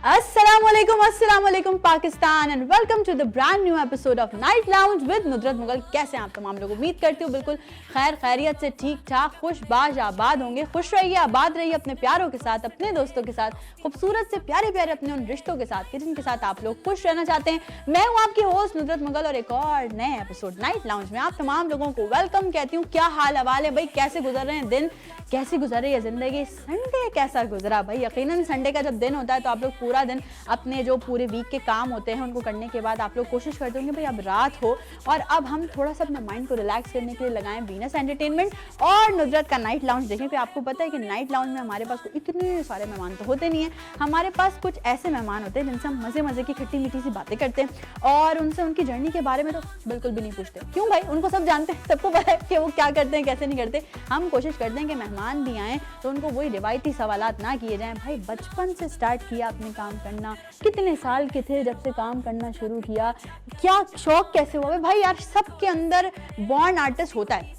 अस्सलामुअलैकुम Pakistan and welcome to the brand new episode of night lounge with Nudrat Mughal. कैसे हैं आप तमाम लोग? उम्मीद करती हूँ बिल्कुल खैर खैरियत से ठीक ठाक खुशबाश आबाद होंगे। खुश रहिए, आबाद रहिए अपने प्यारों के साथ, अपने दोस्तों के साथ, खूबसूरत से प्यारे प्यारे अपने उन रिश्तों के साथ जिनके साथ आप लोग खुश रहना चाहते हैं। मैं हूँ आपकी होस्ट नुदरत मुगल और एक और नए एपिसोड नाइट लाउंज में आप तमाम लोगों को वेलकम कहती हूँ। क्या हाल हवाल है भाई? कैसे गुजर रहे हैं दिन? कैसी गुजर रही है जिंदगी? संडे कैसा गुजरा भाई? यकीनन संडे का जब दिन होता है तो आप लोग पूरा दिन अपने जो पूरे वीक के काम होते हैं उनको करने के बाद आप लोग कोशिश करते होंगे भाई अब रात हो और अब हम थोड़ा सा अपने माइंड को रिलैक्स करने के लिए लगाएं वीनस एंटरटेनमेंट और नुदरत का नाइट लाउंज देखें। फिर आपको पता है कि नाइट लाउंज में हमारे पास इतने सारे मेहमान तो होते नहीं है, हमारे पास कुछ ऐसे मेहमान होते हैं जिनसे हम मजे मजे की खट्टी मीठी सी बातें करते हैं और उनसे उनकी जर्नी के बारे में तो बिल्कुल भी नहीं पूछते। क्यों भाई? उनको सब जानते हैं, सबको पता है कि वो क्या करते हैं कैसे नहीं करते। हम कोशिश करते हैं कि मेहमान भी आए तो उनको वही रिवायती सवालात ना किए जाएं। भाई बचपन से स्टार्ट किया अपने काम करना, कितने साल के थे जब से काम करना शुरू किया, क्या शौक कैसे हुआ भाई? यार सबके अंदर बॉर्न आर्टिस्ट होता है,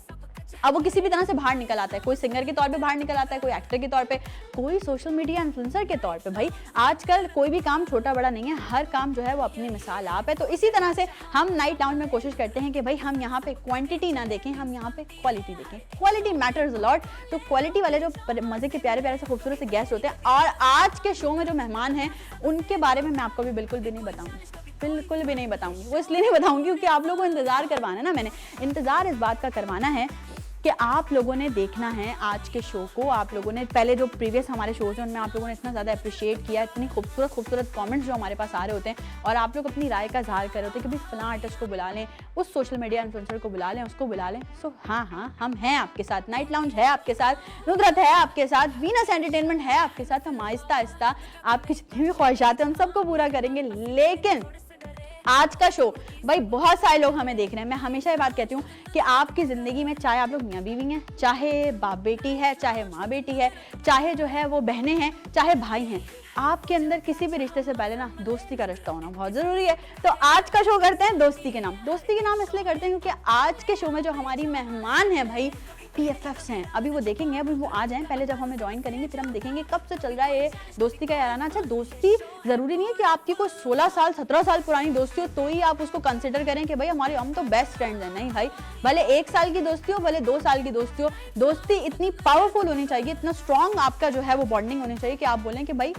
अब वो किसी भी तरह से बाहर निकल आता है। कोई सिंगर के तौर पे बाहर निकल आता है, कोई एक्टर के तौर पे, कोई सोशल मीडिया इन्फ्लुएंसर के तौर पे। भाई आजकल कोई भी काम छोटा बड़ा नहीं है, हर काम जो है वो अपनी मिसाल आप है। तो इसी तरह से हम नाइट लाउंज में कोशिश करते हैं कि भाई हम यहाँ पे क्वांटिटी ना देखें, हम यहाँ पे क्वालिटी देखें। Quality matters a lot. तो क्वालिटी वाले जो मजे के प्यारे प्यारे से खूबसूरत से गेस्ट होते हैं और आज के शो में जो मेहमान हैं उनके बारे में मैं आपको भी बिल्कुल भी नहीं बताऊंगी, बिल्कुल भी नहीं बताऊंगी। वो इसलिए नहीं बताऊंगी क्योंकि आप लोगों को इंतजार करवाना है ना, मैंने इंतजार इस बात का करवाना है कि आप लोगों ने देखना है आज के शो को। आप लोगों ने पहले जो प्रीवियस हमारे शोज हैं उनमें आप लोगों ने इतना ज़्यादा अप्रिशिएट किया, इतनी खूबसूरत खूबसूरत कमेंट्स जो हमारे पास आ रहे होते हैं और आप लोग अपनी राय का इजहार कर रहे होते हैं कि भाई फलां आर्टिस्ट को बुला लें, उस सोशल मीडिया इन्फ्लुएंसर को बुला लें, उसको बुला लें। सो हाँ, हम हैं आपके साथ, नाइट लाउंज है आपके साथ, नुदरत है आपके साथ, वीनस एंटरटेनमेंट है आपके साथ। हम आहिस्ता आहिस्ता आपकी जितनी भी ख्वाहिशात हैं उन सबको पूरा करेंगे। लेकिन आज का शो भाई बहुत सारे लोग हमें देख रहे हैं। मैं हमेशा ये बात कहती हूँ कि आपकी ज़िंदगी में चाहे आप लोग मियाँ बीवी हैं, चाहे बाप बेटी है, चाहे माँ बेटी है, चाहे जो है वो बहनें हैं, चाहे भाई हैं, आपके अंदर किसी भी रिश्ते से पहले ना दोस्ती का रिश्ता होना बहुत ज़रूरी है। तो आज का शो करते हैं दोस्ती के नाम। दोस्ती के नाम इसलिए करते हैं क्योंकि आज के शो में जो हमारी मेहमान हैं भाई PFFs हैं। अभी वो देखेंगे, अभी वो आ जाएं, पहले जब हमें ज्वाइन करेंगे फिर हम देखेंगे कब से चल रहा है ये दोस्ती का याराना। अच्छा, दोस्ती ज़रूरी नहीं है कि आपकी कोई 16 साल 17 साल पुरानी दोस्ती हो तो ही आप उसको कंसिडर करें कि भाई हम तो बेस्ट फ्रेंड्स हैं। नहीं भाई, भले 1 साल की दोस्ती हो, भले 2 साल की दोस्ती हो, दोस्ती इतनी पावरफुल होनी चाहिए, इतना स्ट्रॉन्ग आपका जो है वो बॉन्डिंग होनी चाहिए कि आप बोलें कि भाई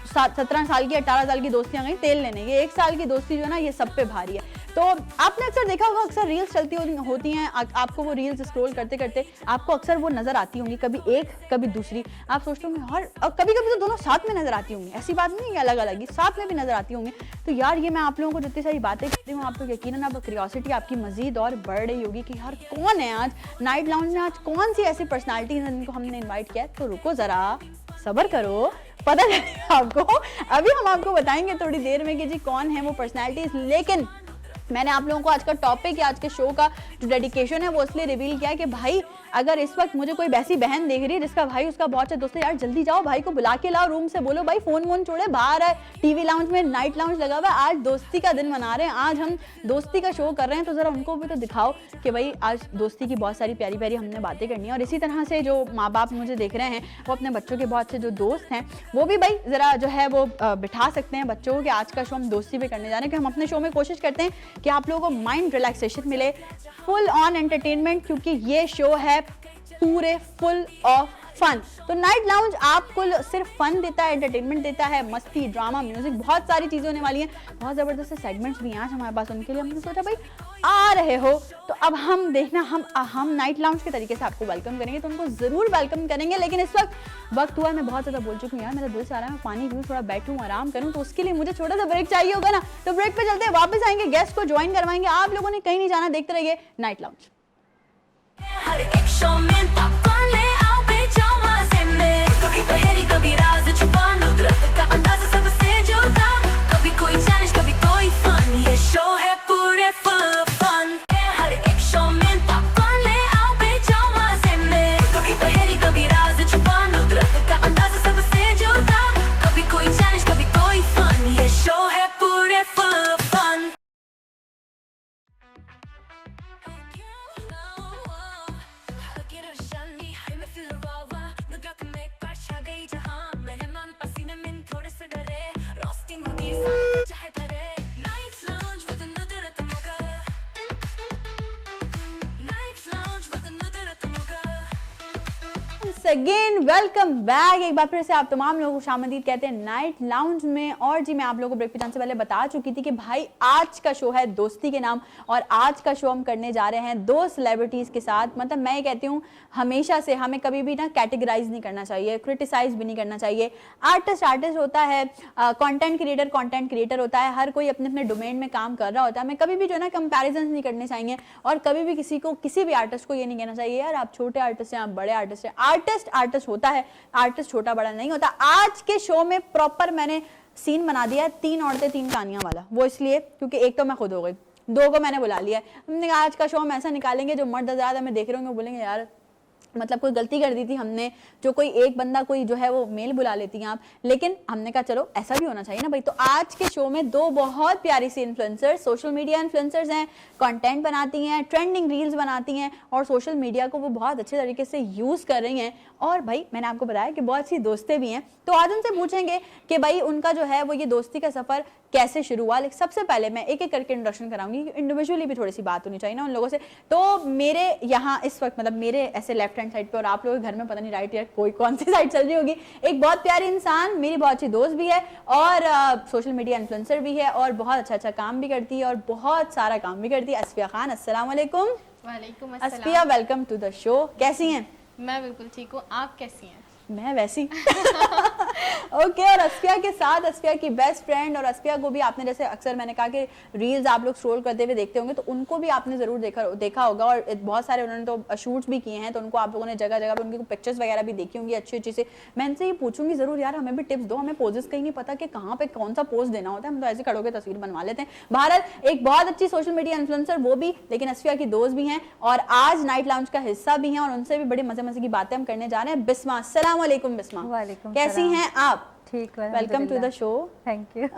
17 साल की 18 साल की दोस्तियां गई तेल लेने, ये 1 साल की दोस्ती जो है ना ये सब पे भारी है। तो आपने अक्सर देखा होगा, अक्सर रील्स चलती होती हैं, आपको वो रील्स स्क्रॉल करते करते आपको अक्सर वो नजर आती होंगी, कभी एक कभी दूसरी। आप सोचते होंगे और कभी कभी तो दोनों साथ में नजर आती होंगी, ऐसी बात नहीं है अलग अलग ही, साथ में भी नजर आती होंगी। तो यार ये मैं आप लोगों को जितनी सारी बातें करती हूँ आप लोग यकीनन अब क्यूरियोसिटी आपकी मजीद और बढ़ रही होगी कि यार कौन है आज नाइट लाउंज में, आज कौन सी ऐसी पर्सनैलिटी है जिनको हमने इन्वाइट किया है। तो रुको जरा, सब्र करो, पता चलेगा आपको। अभी हम आपको बताएंगे थोड़ी देर में कि जी कौन है वो पर्सनैलिटीज। लेकिन मैंने आप लोगों को आज का टॉपिक या आज के शो का जो डेडिकेशन है वो इसलिए रिवील किया है कि भाई अगर इस वक्त मुझे कोई वैसी बहन देख रही है जिसका भाई उसका बहुत अच्छा दोस्त है, यार जल्दी जाओ भाई को बुला के लाओ रूम से, बोलो भाई फोन वोन छोड़े, बाहर है टीवी लाउंज में नाइट लाउंज लगा हुआ है, आज दोस्ती का दिन मना रहे हैं, आज हम दोस्ती का शो कर रहे हैं, तो जरा उनको भी तो दिखाओ कि भाई आज दोस्ती की बहुत सारी प्यारी प्यारी हमने बातें करनी है। और इसी तरह से जो माँ बाप मुझे देख रहे हैं वो अपने बच्चों के बहुत से जो दोस्त हैं वो भी भाई जरा जो है वो बिठा सकते हैं बच्चों को कि आज का शो हम दोस्ती पे करने जा रहे हैं। कि हम अपने शो में कोशिश करते हैं कि आप लोगों को माइंड रिलैक्सेशन मिले, फुल ऑन एंटरटेनमेंट, क्योंकि ये शो है पूरे फुल ऑफ फन। तो नाइट लाउंज आपको सिर्फ फन देता है, एंटरटेनमेंट देता है, मस्ती, ड्रामा, म्यूजिक, बहुत सारी चीज़ें होने वाली हैं, बहुत ज़बरदस्त सेगमेंट्स भी हैं आज हमारे पास। उनके लिए हमने सोचा भाई आ रहे हो तो अब हम देखना, हम नाइट लाउंज के तरीके से आपको वेलकम करेंगे, तो उनको ज़रूर वेलकम करेंगे। लेकिन इस वक्त हुआ है, मैं बहुत ज़्यादा बोल चुकी हूँ यार, मेरा दिल चाह रहा है मैं पानी पीऊँ, थोड़ा बैठूँ, आराम करूँ, तो उसके लिए मुझे छोटा सा ब्रेक चाहिए होगा ना। तो ब्रेक पे चलते हैं, वापस आएंगे, गेस्ट को ज्वाइन करवाएंगे। आप लोगों ने कहीं नहीं जाना, देखते रहिए नाइट लाउंज। हर एक शो में पॉपकॉर्न ले आओ, बेचो मजे में, कभी पहेली कभी राज छुपा, नुदरत का अंदाज़ा सबसे जुदा, कभी कोई चैलेंज कभी कोई फन, ये शो है पूरे फुल फन। हर एक शो में पॉपकॉर्न ले आओ, बेचो मजे में, कभी पहेली कभी राज छुपा, नुदरत का अंदाज़ा सबसे जुदा, कभी कोई चैलेंज कभी कोई फन, ये शो है पूरे full fun. Once again welcome back. एक बार फिर से आप तमाम लोगों को शामदीद कहते हैं नाइट लाउंज में। और जी मैं आप लोगों को ब्रेक पे जाने से पहले बता चुकी थी कि भाई आज का शो है दोस्ती के नाम, और आज का शो हम करने जा रहे हैं दो सेलिब्रिटीज के साथ। मतलब मैं ये कहती हूँ हमेशा से हमें कभी भी ना कैटेगराइज नहीं करना चाहिए, क्रिटिसाइज भी नहीं करना चाहिए। आर्टिस्ट आर्टिस्ट होता है, कंटेंट क्रिएटर होता है, हर कोई अपने अपने डोमेन में काम कर रहा होता है। हमें कभी भी जो है ना कंपैरिजन नहीं करने चाहिए, और कभी भी किसी भी आर्टिस्ट को ये नहीं कहना चाहिए यार आप छोटे आर्टिस्ट हैं, आप बड़े आर्टिस्ट हैं। आर्टिस्ट होता है, आर्टिस्ट छोटा बड़ा नहीं होता। आज के शो में प्रॉपर मैंने सीन बना दिया है 3 औरतें 3 कहानियां वाला। वो इसलिए क्योंकि एक तो मैं खुद हो गई, 2 को मैंने बुला लिया है। हमने कहा आज का शो हम ऐसा निकालेंगे जो मर्द आजाद हमें देख रहे होंगे बोलेंगे यार मतलब कोई गलती कर दी थी हमने, जो कोई एक बंदा कोई जो है वो मेल बुला लेती हैं आप। लेकिन हमने कहा चलो ऐसा भी होना चाहिए ना भाई। तो आज के शो में 2 बहुत प्यारी सी इन्फ्लुएंसर्स, सोशल मीडिया इन्फ्लुएंसर्स हैं, कंटेंट बनाती हैं, ट्रेंडिंग रील्स बनाती हैं, और सोशल मीडिया को वो बहुत अच्छे तरीके से यूज कर रही हैं। और भाई मैंने आपको बताया कि बहुत सी दोस्तें भी हैं, तो आज उनसे पूछेंगे कि भाई उनका जो है वो ये दोस्ती का सफर कैसे शुरू हुआ। लेकिन सबसे पहले मैं एक एक करके इंट्रोडक्शन कराऊंगी, इंडिविजुअली भी थोड़ी सी बात होनी चाहिए ना उन लोगों से। तो मेरे यहाँ इस वक्त मतलब मेरे ऐसे लेफ्ट हैंड साइड पे, और आप लोगों के घर में पता नहीं राइट या कोई कौन सी साइड चल रही होगी, एक बहुत प्यारी इंसान, मेरी बहुत अच्छी दोस्त भी है, और सोशल मीडिया इन्फ्लुएंसर भी है, और बहुत अच्छा काम भी करती है, और बहुत सारा काम भी करती है। अस्फिया खान, अस्सलाम वालेकुम। वालेकुम अस्सलाम। Asfiya welcome to the show. कैसी हैं? मैं बिल्कुल ठीक हूँ, आप कैसी हैं? मैं वैसी ओके। और अस्फिया के साथ अस्फिया की बेस्ट फ्रेंड, और अस्फिया को भी आपने जैसे अक्सर मैंने कहा कि रील्स आप लोग स्क्रॉल करते हुए देखते होंगे, तो उनको भी आपने जरूर देखा होगा, और बहुत सारे उन्होंने तो शूट्स भी किए हैं, तो उनको आप लोगों ने जगह जगह पर उनकी पिक्चर्स वगैरह भी देखी होंगी अच्छी से। मैं इनसे ये पूछूंगी जरूर यार हमें भी टिप्स दो, हमें पोजेस कहीं नहीं पता कि कहाँ पे कौन सा पोज देना होता है, हम तो ऐसे खड़े होकर तस्वीर बनवा लेते हैं। भारत एक बहुत अच्छी सोशल मीडिया इन्फ्लुएंसर वो भी, लेकिन अस्फिया की दोस्त भी हैं, और आज नाइट लाउंज का हिस्सा भी हैं, और उनसे भी बड़े मजे की बातें हम करने जा रहे हैं। बिस्मा, अस्सलाम वालेकुम। बिस्मा कैसी हैं आप? ठीक, welcome to the show. Thank you.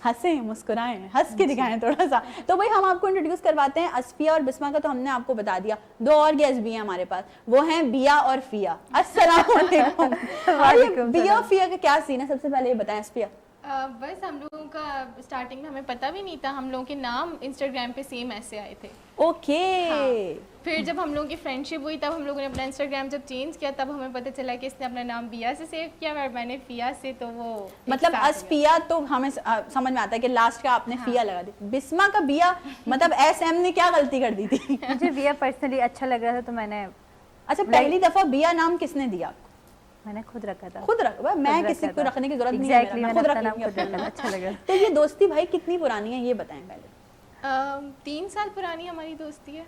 हंसे मुस्कुराएं, हंस के दिखाएं थोड़ा सा। तो भाई हम आपको इंट्रोड्यूस करवाते हैं। अस्फिया और बिस्मा का तो हमने आपको बता दिया, 2 और गेस्ट भी हैं हमारे पास, वो हैं बिया और फिया। अस्सलाम वालेकुम। बिया और फिया का क्या सीन है सबसे पहले ये बताएं अस्फिया। बस हम लोगों का स्टार्टिंग में हमें पता भी नहीं था, हम लोगों के नाम इंस्टाग्राम पे सेम ऐसे आए थे। ओके। हाँ। फिर जब हम लोगों की फ्रेंडशिप हुई तब हम लोगों ने अपना इंस्टाग्राम जब चेंज किया, तब हमें पता चला कि इसने अपना नाम बिया से सेव किया और मैंने फिया से, तो वो मतलब अस्फिया तो हमें समझ में आता है कि लास्ट का आपने फिया लगा दी। बिस्मा का बिया मतलब एसएम ने क्या गलती कर दी थी? मुझे बिया पर्सनली अच्छा लग रहा था तो मैंने। अच्छा, पहली दफा बिया नाम किसने दिया आपको? मैंने खुद रखा था। खुद रखा? मैं किसी को रखने की जरूरत नहीं है, मैं खुद रखा, अच्छा लगा। तो ये दोस्ती भाई कितनी पुरानी है ये बताएं पहले। 3 साल पुरानी हमारी दोस्ती है।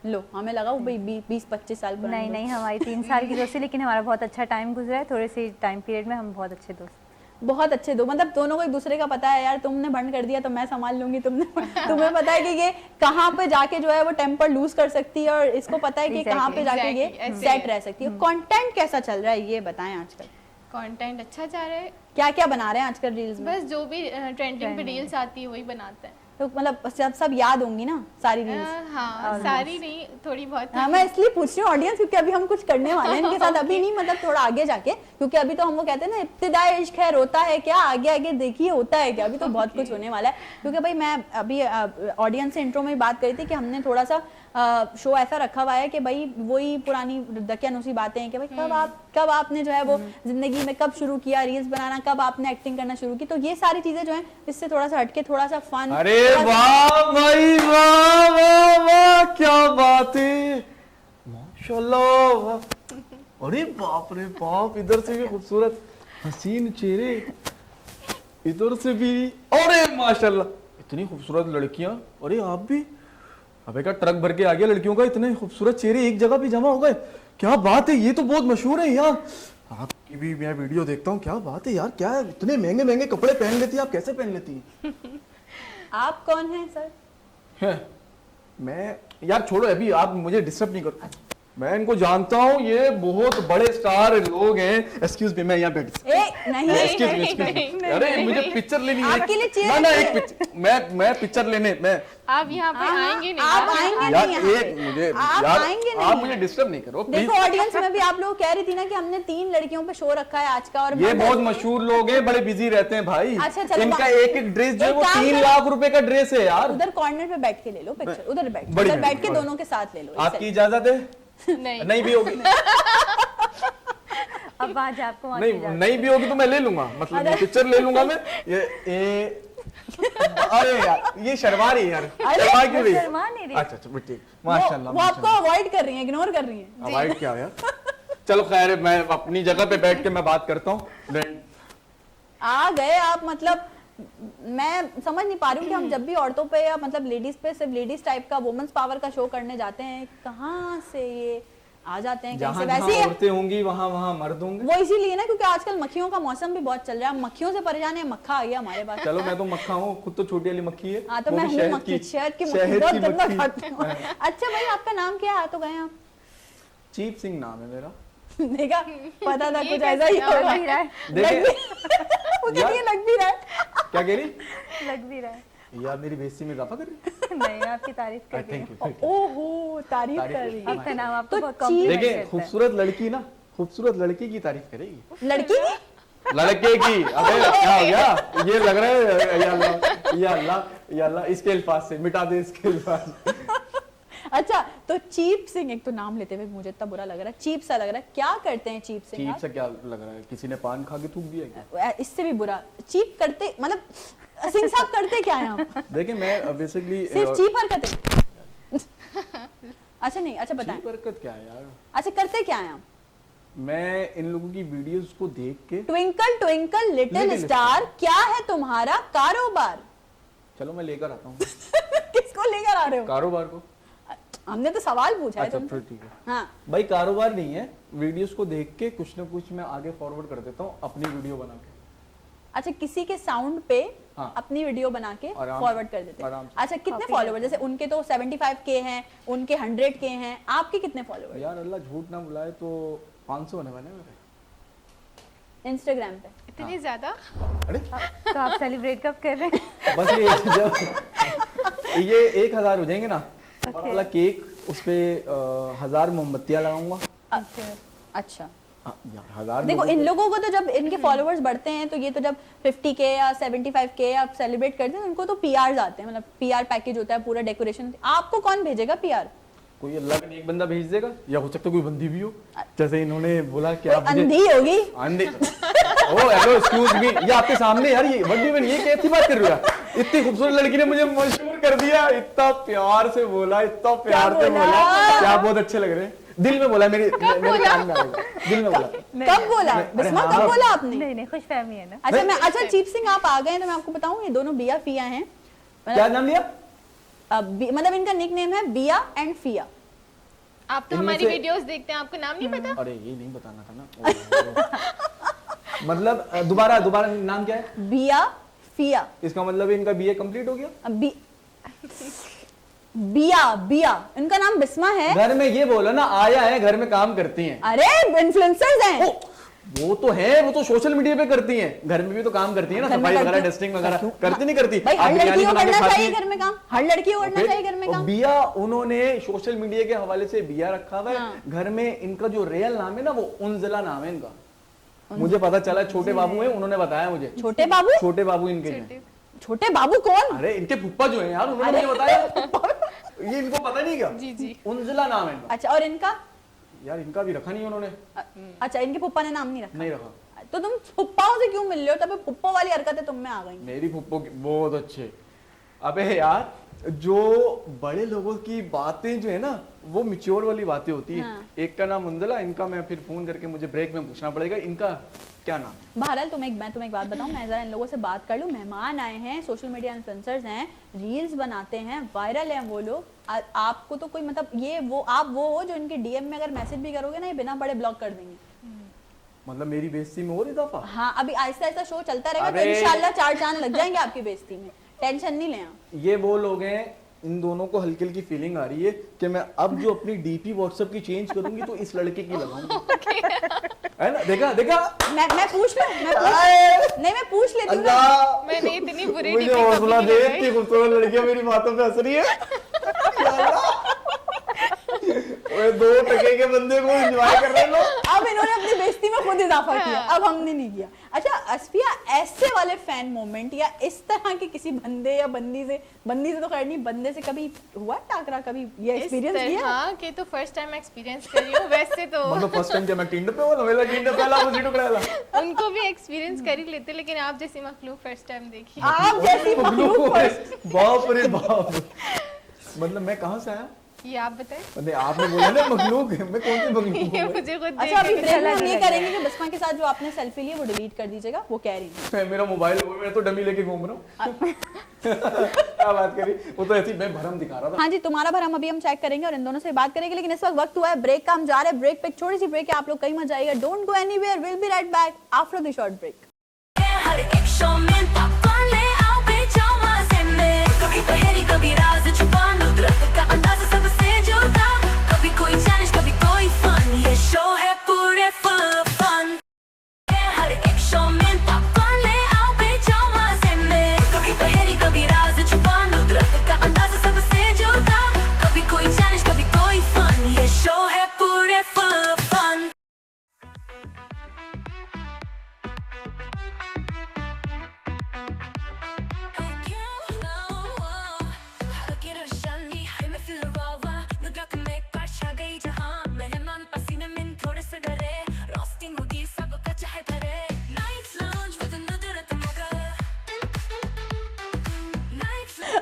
लो हमें लगा वो 20-25 साल पुरानी। नहीं, हमारी 3 साल की दोस्ती, लेकिन हमारा बहुत अच्छा टाइम गुजरा है। थोड़े से टाइम पीरियड में हम बहुत अच्छे दोस्त, बहुत अच्छे दो, मतलब दोनों को एक दूसरे का पता है यार, तुमने बंद कर दिया तो मैं संभाल लूंगी, तुम्हें पता है कि ये कहाँ पे जाके जो है वो टेम्पर लूज कर सकती है, और इसको पता है कि कहाँ पे जाके ये सेट रह सकती है। कंटेंट कैसा चल रहा है ये बताएं आजकल? कंटेंट अच्छा जा रहा है। क्या क्या बना रहे हैं आजकल रील्स में? बस जो भी ट्रेंडिंग पे रील्स आती है वही बनाते हैं। तो मतलब सब याद होंगी ना सारी रील्स? हाँ, सारी नहीं, थोड़ी बहुत। हाँ, मैं इसलिए पूछ रही हूँ ऑडियंस, क्योंकि अभी हम कुछ करने वाले हैं इनके साथ। अभी नहीं, मतलब थोड़ा आगे जाके, क्योंकि अभी तो हम वो कहते हैं ना इब्तिदाई इश्क है, रोता है क्या, आगे आगे देखिए होता है क्या। अभी तो बहुत कुछ होने वाला है, क्योंकि भाई मैं अभी ऑडियंस से इंट्रो में बात करी थी कि हमने थोड़ा सा शो ऐसा रखा हुआ है कि भाई वही पुरानी दकियानुसी बातें हैं कि भाई कब आपने जो है वो जिंदगी में कब शुरू किया रील्स बनाना, कब आपने एक्टिंग करना शुरू की। तो ये सारी चीजें जो है इससे थोड़ा सा हटके थोड़ा सा फन। अरे वाह भाई, वाह वाह वाह, क्या बात है, माशाल्लाह वाह। अरे बाप रे बाप, इधर से भी खूबसूरत हसीन चेहरे, इधर से भी, अरे माशाल्लाह इतनी खूबसूरत लड़कियां। अरे आप भी, अबे का ट्रक भर के आ गया लड़कियों का, इतने खूबसूरत चेहरे एक जगह पे जमा हो गए, क्या बात है। ये तो बहुत मशहूर है यार, आपकी भी मैं वीडियो देखता हूँ, क्या बात है यार, क्या इतने महंगे महंगे कपड़े पहन लेती है आप, कैसे पहन लेती है? आप कौन हैं सर? मैं यार छोड़ो, अभी आप मुझे डिस्टर्ब नहीं करो, मैं इनको जानता हूँ, ये बहुत बड़े स्टार लोग हैं। एक्सक्यूज मी, मैं यहाँ बैठ नहीं, अरे मुझे पिक्चर लेनी है आपके लिए चेयर ना, एक पिक्चर, मैं पिक्चर लेने, मैं आप यहाँ पे आएंगे नहीं? आप आएंगे यार नहीं? एक मुझे आप यार आएंगे नहीं? आप मुझे डिस्टर्ब नहीं करो प्लीज। देखो ऑडियंस में भी आप लोग कह रही थी ना कि हमने 3 लड़कियों पे शो रखा है आज का, और ये बहुत मशहूर लोग हैं, बड़े बिजी रहते हैं भाई। अच्छा, चलो, इनका एक एक ड्रेस जो है वो 3 करो। लाख रुपए का ड्रेस है यार। उधर कॉर्नर पे बैठ के ले लो पिक्चर, उधर बैठ के दोनों के साथ ले लो। आपकी इजाजत है? नहीं नहीं भी होगी। अब वहाँ जा आपको वहाँ नहीं नहीं भी होगी तो मैं ले लूंगा, मतलब ये पिक्चर ले लूंगा मैं। ये अरे यार ये शर्मा रही है यार, शर्मा क्यों रही है? शर्मा नहीं रही। अच्छा अच्छा ठीक, माशाल्लाह वो आपको अवॉइड कर रही है, इग्नोर कर रही है। अवॉइड क्या यार। चलो खैर मैं अपनी जगह पे बैठ के मैं बात करता हूँ। आ गए आप, मतलब मैं समझ नहीं पा रही हूँ कि हम जब भी औरतों पे या मतलब लेडीज पे सिर्फ लेडीज टाइप का वुमेन्स पावर का शो करने जाते हैं, कहाँ से ये आ जाते हैं जहाँ कैसे? जहाँ वैसे औरतें होंगी वहाँ वहाँ मर्द होंगे। वो इसीलिए ना क्योंकि आजकल मक्खियों का मौसम भी बहुत चल रहा है, मक्खियों से परेशान है, मक्खा आ गया हमारे पास। चलो मैं तो मक्खा हूँ, खुद तो छोटी वाली मक्खी है। हाँ तो वो मैं भी हूँ शहद मक्खी, शहद की मक्खी, शहद बहुत की गंदा मक्खी। खाती हूँ। अच्छा भाई आपका नाम क्या है? आ तो गए आप। चीप सिंह नाम है मेरा। देखा, पता था ये कुछ ऐसा ही कैसे होगा। लग भी रहा है, देखिए मुझे ये लग भी रहा है। क्या कह रही लग भी रहा है। यार, मेरी बेइज्जती में इजाफा कर रही। नहीं, आपकी तारीफ कर रही थैंक हूँ। यू। ओहो, तारीफ कर रही है। आपका नाम आपको तो बहुत चीप- कॉम्प्लीमेंट देखिए करता है। खूबसूरत लड़की ना खूबसूरत लड़की की तारीफ करेगी, लड़की की? लड़के की। अबे क्या हो गया, ये लग रहा है या अल्लाह या अल्लाह या अल्लाह, इसके अल्फाज से मिटा दे इसके अल्फाज। अच्छा तो चीप सिंह, एक तो नाम लेते हुए मुझे इतना बुरा लग रहा है, चीप सा लग रहा है। क्या करते हैं चीप सिंह चीप आप? से क्या लग रहा है, किसी ने पान खा के थूक दिया क्या? इससे भी बुरा, चीप करते मतलब सिंह साहब करते क्या है आप? देखिए मैं बेसिकली सिर्फ चीप हरकतें? अच्छा नहीं, अच्छा बताएं। चीप हरकत क्या है यार, अच्छा करते क्या है आप? मैं इन लोगों की वीडियोस को देख के, twinkle twinkle little Little star, क्या है तुम्हारा कारोबार? चलो मैं लेकर आता हूँ किसको लेकर आ रहे हो? कारोबार को। हमने तो सवाल पूछा है अच्छा तुमसे। फिर ठीक है हाँ भाई, कारोबार नहीं है, वीडियोस को देख के कुछ ना कुछ मैं आगे फॉरवर्ड कर देता हूँ अपनी वीडियो बना के। अच्छा, किसी के साउंड पे हाँ। अपनी वीडियो बना के आराम फॉरवर्ड से, कर देते आराम हैं। से। अच्छा कितने फॉलोवर? जैसे उनके तो 75K हैं, उनके 100K हैं, आपके कितने फॉलोवर यार अल्लाह झूठ ना बुलाए तो 500 होने वाले हैं मेरे। इंस्टाग्राम पे? इतनी ज्यादा? अरे तो आप सेलिब्रेट कब कर रहे हैं? बस ये जब ये 1000 हो जाएंगे ना, और वाला केक उस पे 1000 मोमबत्तियां लगाऊंगा। अच्छा हाँ, यार 1000 देखो इन लोगों को तो जब इनके फॉलोवर्स बढ़ते हैं तो ये तो जब 50K या 75K आप सेलिब्रेट करते हैं तो उनको तो पीआर आते हैं, मतलब पीआर पैकेज होता है, पूरा डेकोरेशन। आपको कौन भेजेगा पीआर? कोई अल्लाह का नेक बंदा भेज देगा, या हो सकता है कोई बंदी भी हो, जैसे इन्होंने बोला कि आप मुझे- अंधी होगी? अंधे ओ हेलो एक्सक्यूज मी, ये आपके सामने यार, ये व्हाट डू यू मीन, ये कैसी बात कर रहे हो यार? इतनी खूबसूरत लड़की ने मुझे मशहूर कर दिया, इतना प्यार से बोला, इतना प्यार से बोला? बोला, क्या बहुत अच्छे लग रहे हैं। दिल में बोला, मेरे कान में आ गया, दिल में बोला। कब बोला बिस्मा, कब बोला आपने? नहीं नहीं, खुश फहमी है ना। अच्छा मैं, अच्छा चीप सिंह आप आ गए हैं तो मैं आपको बताऊं, ये दोनों बिया फिया हैं। क्या नाम लिया? मतलब इनका निक नेम है बिया एंड फिया। आप तो इनमें हमारी से- वीडियोस देखते हैं, आपको नाम नहीं पता? अरे ये नहीं बताना था ना। मतलब दोबारा नाम क्या है? बिया फिया। इसका मतलब इनका बीए कंप्लीट हो गया। बिया बिया, इनका नाम बिस्मा है। घर में ये बोला ना, आया है, घर में काम करती हैं। अरे इन्फ्लुएंसर्स हैं। वो तो है, वो तो सोशल मीडिया पे करती हैं, घर में भी तो काम करती है ना, घर में सफाई वगैरह, करती- डस्टिंग वगैरह करती नहीं करती? भाई आप हर बिरयानी लड़की को बना के करना खाती चाहिए हैं। घर में काम, हर लड़की को करना चाहिए घर में और काम। बिया उन्होंने सोशल मीडिया के हवाले से बिया रखा हुआ है। हाँ। घर में इनका जो रियल नाम है ना, वो उनजिला नाम है इनका। मुझे पता चला, छोटे बाबू हैं, उन्होंने बताया मुझे। छोटे बाबू? छोटे बाबू इनके हैं। छोटे बाबू कौन? अरे इनके फुप्पा जो है यार, उन्होंने मुझे बताया। ये इनको पता नहीं क्या? जी जी। उनजिला नाम है इनका। अच्छा और इनका? यार इनका भी रखा नहीं उन्होंने, अच्छा इनके पुप्पा ने नाम नहीं रखा। नहीं रखा। तो तुम पुप्पाओं से क्यों मिल रहे हो? तभी पुप्पो वाली हरकतें तुम में आ गई। मेरी फुप्पो बहुत अच्छे। अबे यार, जो बड़े लोगों की बातें जो है ना, वो मिच्योर वाली बातें होती है। हाँ। एक का नाम उनजिला, इनका मैं फिर फोन करके मुझे ब्रेक में पूछना पड़ेगा इनका क्या नाम। बहरहाल मैं तुम्हें एक बात बताऊं, मैं जरा इन लोगों से बात कर लूं। मेहमान आए हैं, सोशल मीडिया इन्फ्लुएंसर्स हैं, रील्स बनाते हैं, वायरल हैं वो लोग। आपको तो कोई मतलब ये वो आप वो हो जो इनके डीएम में अगर मैसेज भी करोगे ना, ये बिना बड़े ब्लॉक कर देंगे। मतलब मेरी बेइज्जती में और इजाफा? हाँ अभी आहिस्ता आहिस्ता शो चलता रहेगा तो अरे! इंशाल्लाह 4 चांद लग जाएंगे आपकी बेइज्जती में, टेंशन नहीं लें आप। ये वो लोग हैं, इन दोनों को हल्की हल्की फीलिंग आ रही है कि मैं अब जो अपनी डीपी व्हाट्सएप की चेंज करूंगी तो इस लड़के की लगाऊंगी। है ना, देखा देखा? मैं पूछ लूं, नहीं मैं पूछ लेती हूँ ना। अल्लाह, मैंने इतनी बुरी मुझे डीपी हौसला कभी दे, नहीं लगाई। इतनी खूबसूरत लड़कियां मेरी बातों पे हंस रही है। ओए 2 टके के बंदे को एंजॉय कर रहे हैं लोग। अब इन्होंने अपनी बेइज्जती में खुद शायद इजाफा किया, अब हमने नहीं किया। अच्छा असफिया, ऐसे वाले फैन मोमेंट या इस तरह के किसी बंदे या बंदी से तो खैर नहीं, बंदे से कभी हुआ टाकरा, कभी ये एक्सपीरियंस किया? हाँ कि तो फर्स्ट टाइम एक्सपीरियंस कर रही हूँ वैसे तो मतलब फर्स्ट टाइम क्या मैं टिंडर पे वाला मेरा टिंडर पहला मुझे टुकड़ाला उनको भी एक्सपीरियंस कर ही लेते, लेकिन आप जैसी मखलूक फर्स्ट टाइम देखी। आप जैसी मखलूक बाप रे बाप, मतलब मैं कहाँ से आया? ये आप बताएं। मतलब आपने बोला ना मखलूक, मैं कौन सी मखलूक ये हूँ? मुझे खुद अच्छा अभी देख ब्रेक में हम ये करेंगे कि बिस्मा के साथ जो आपने सेल्फी ली है वो डिलीट कर दीजिएगा, वो कह रही थी। मेरा मोबाइल, मैं तो डमी लेके घूम रहा हूँ। क्या बात करी, वो तो ऐसी मैं भरम दिखा रहा था। हाँ जी, तुम्हारा भरम अभी हम चेक करेंगे और इन दोनों से बात करेंगे, लेकिन इस वक्त वक्त हुआ है ब्रेक का, हम जा रहे हैं ब्रेक पे। एक छोटी सी ब्रेक है, आप लोग कहीं मत जाइएगा, don't go anywhere, will be right back after the short break. हर एक शो में पॉपकॉर्न ले आओ बेजामा से मैं कभी पहेली कभी राज छुपा नुदरत का अंदाज सबसे जुदा कभी कोई चैलेंज कभी कोई फन ये शो है पूरे फुल फन हर एक शो में पॉपकॉर्न ले आओ बेजामा से मैं कभी पहेली कभी राज छुपा नुदरत का अंदाज सबसे जुदा कभी कोई चैलेंज कभी कोई फन ये शो है पूरे फुल फन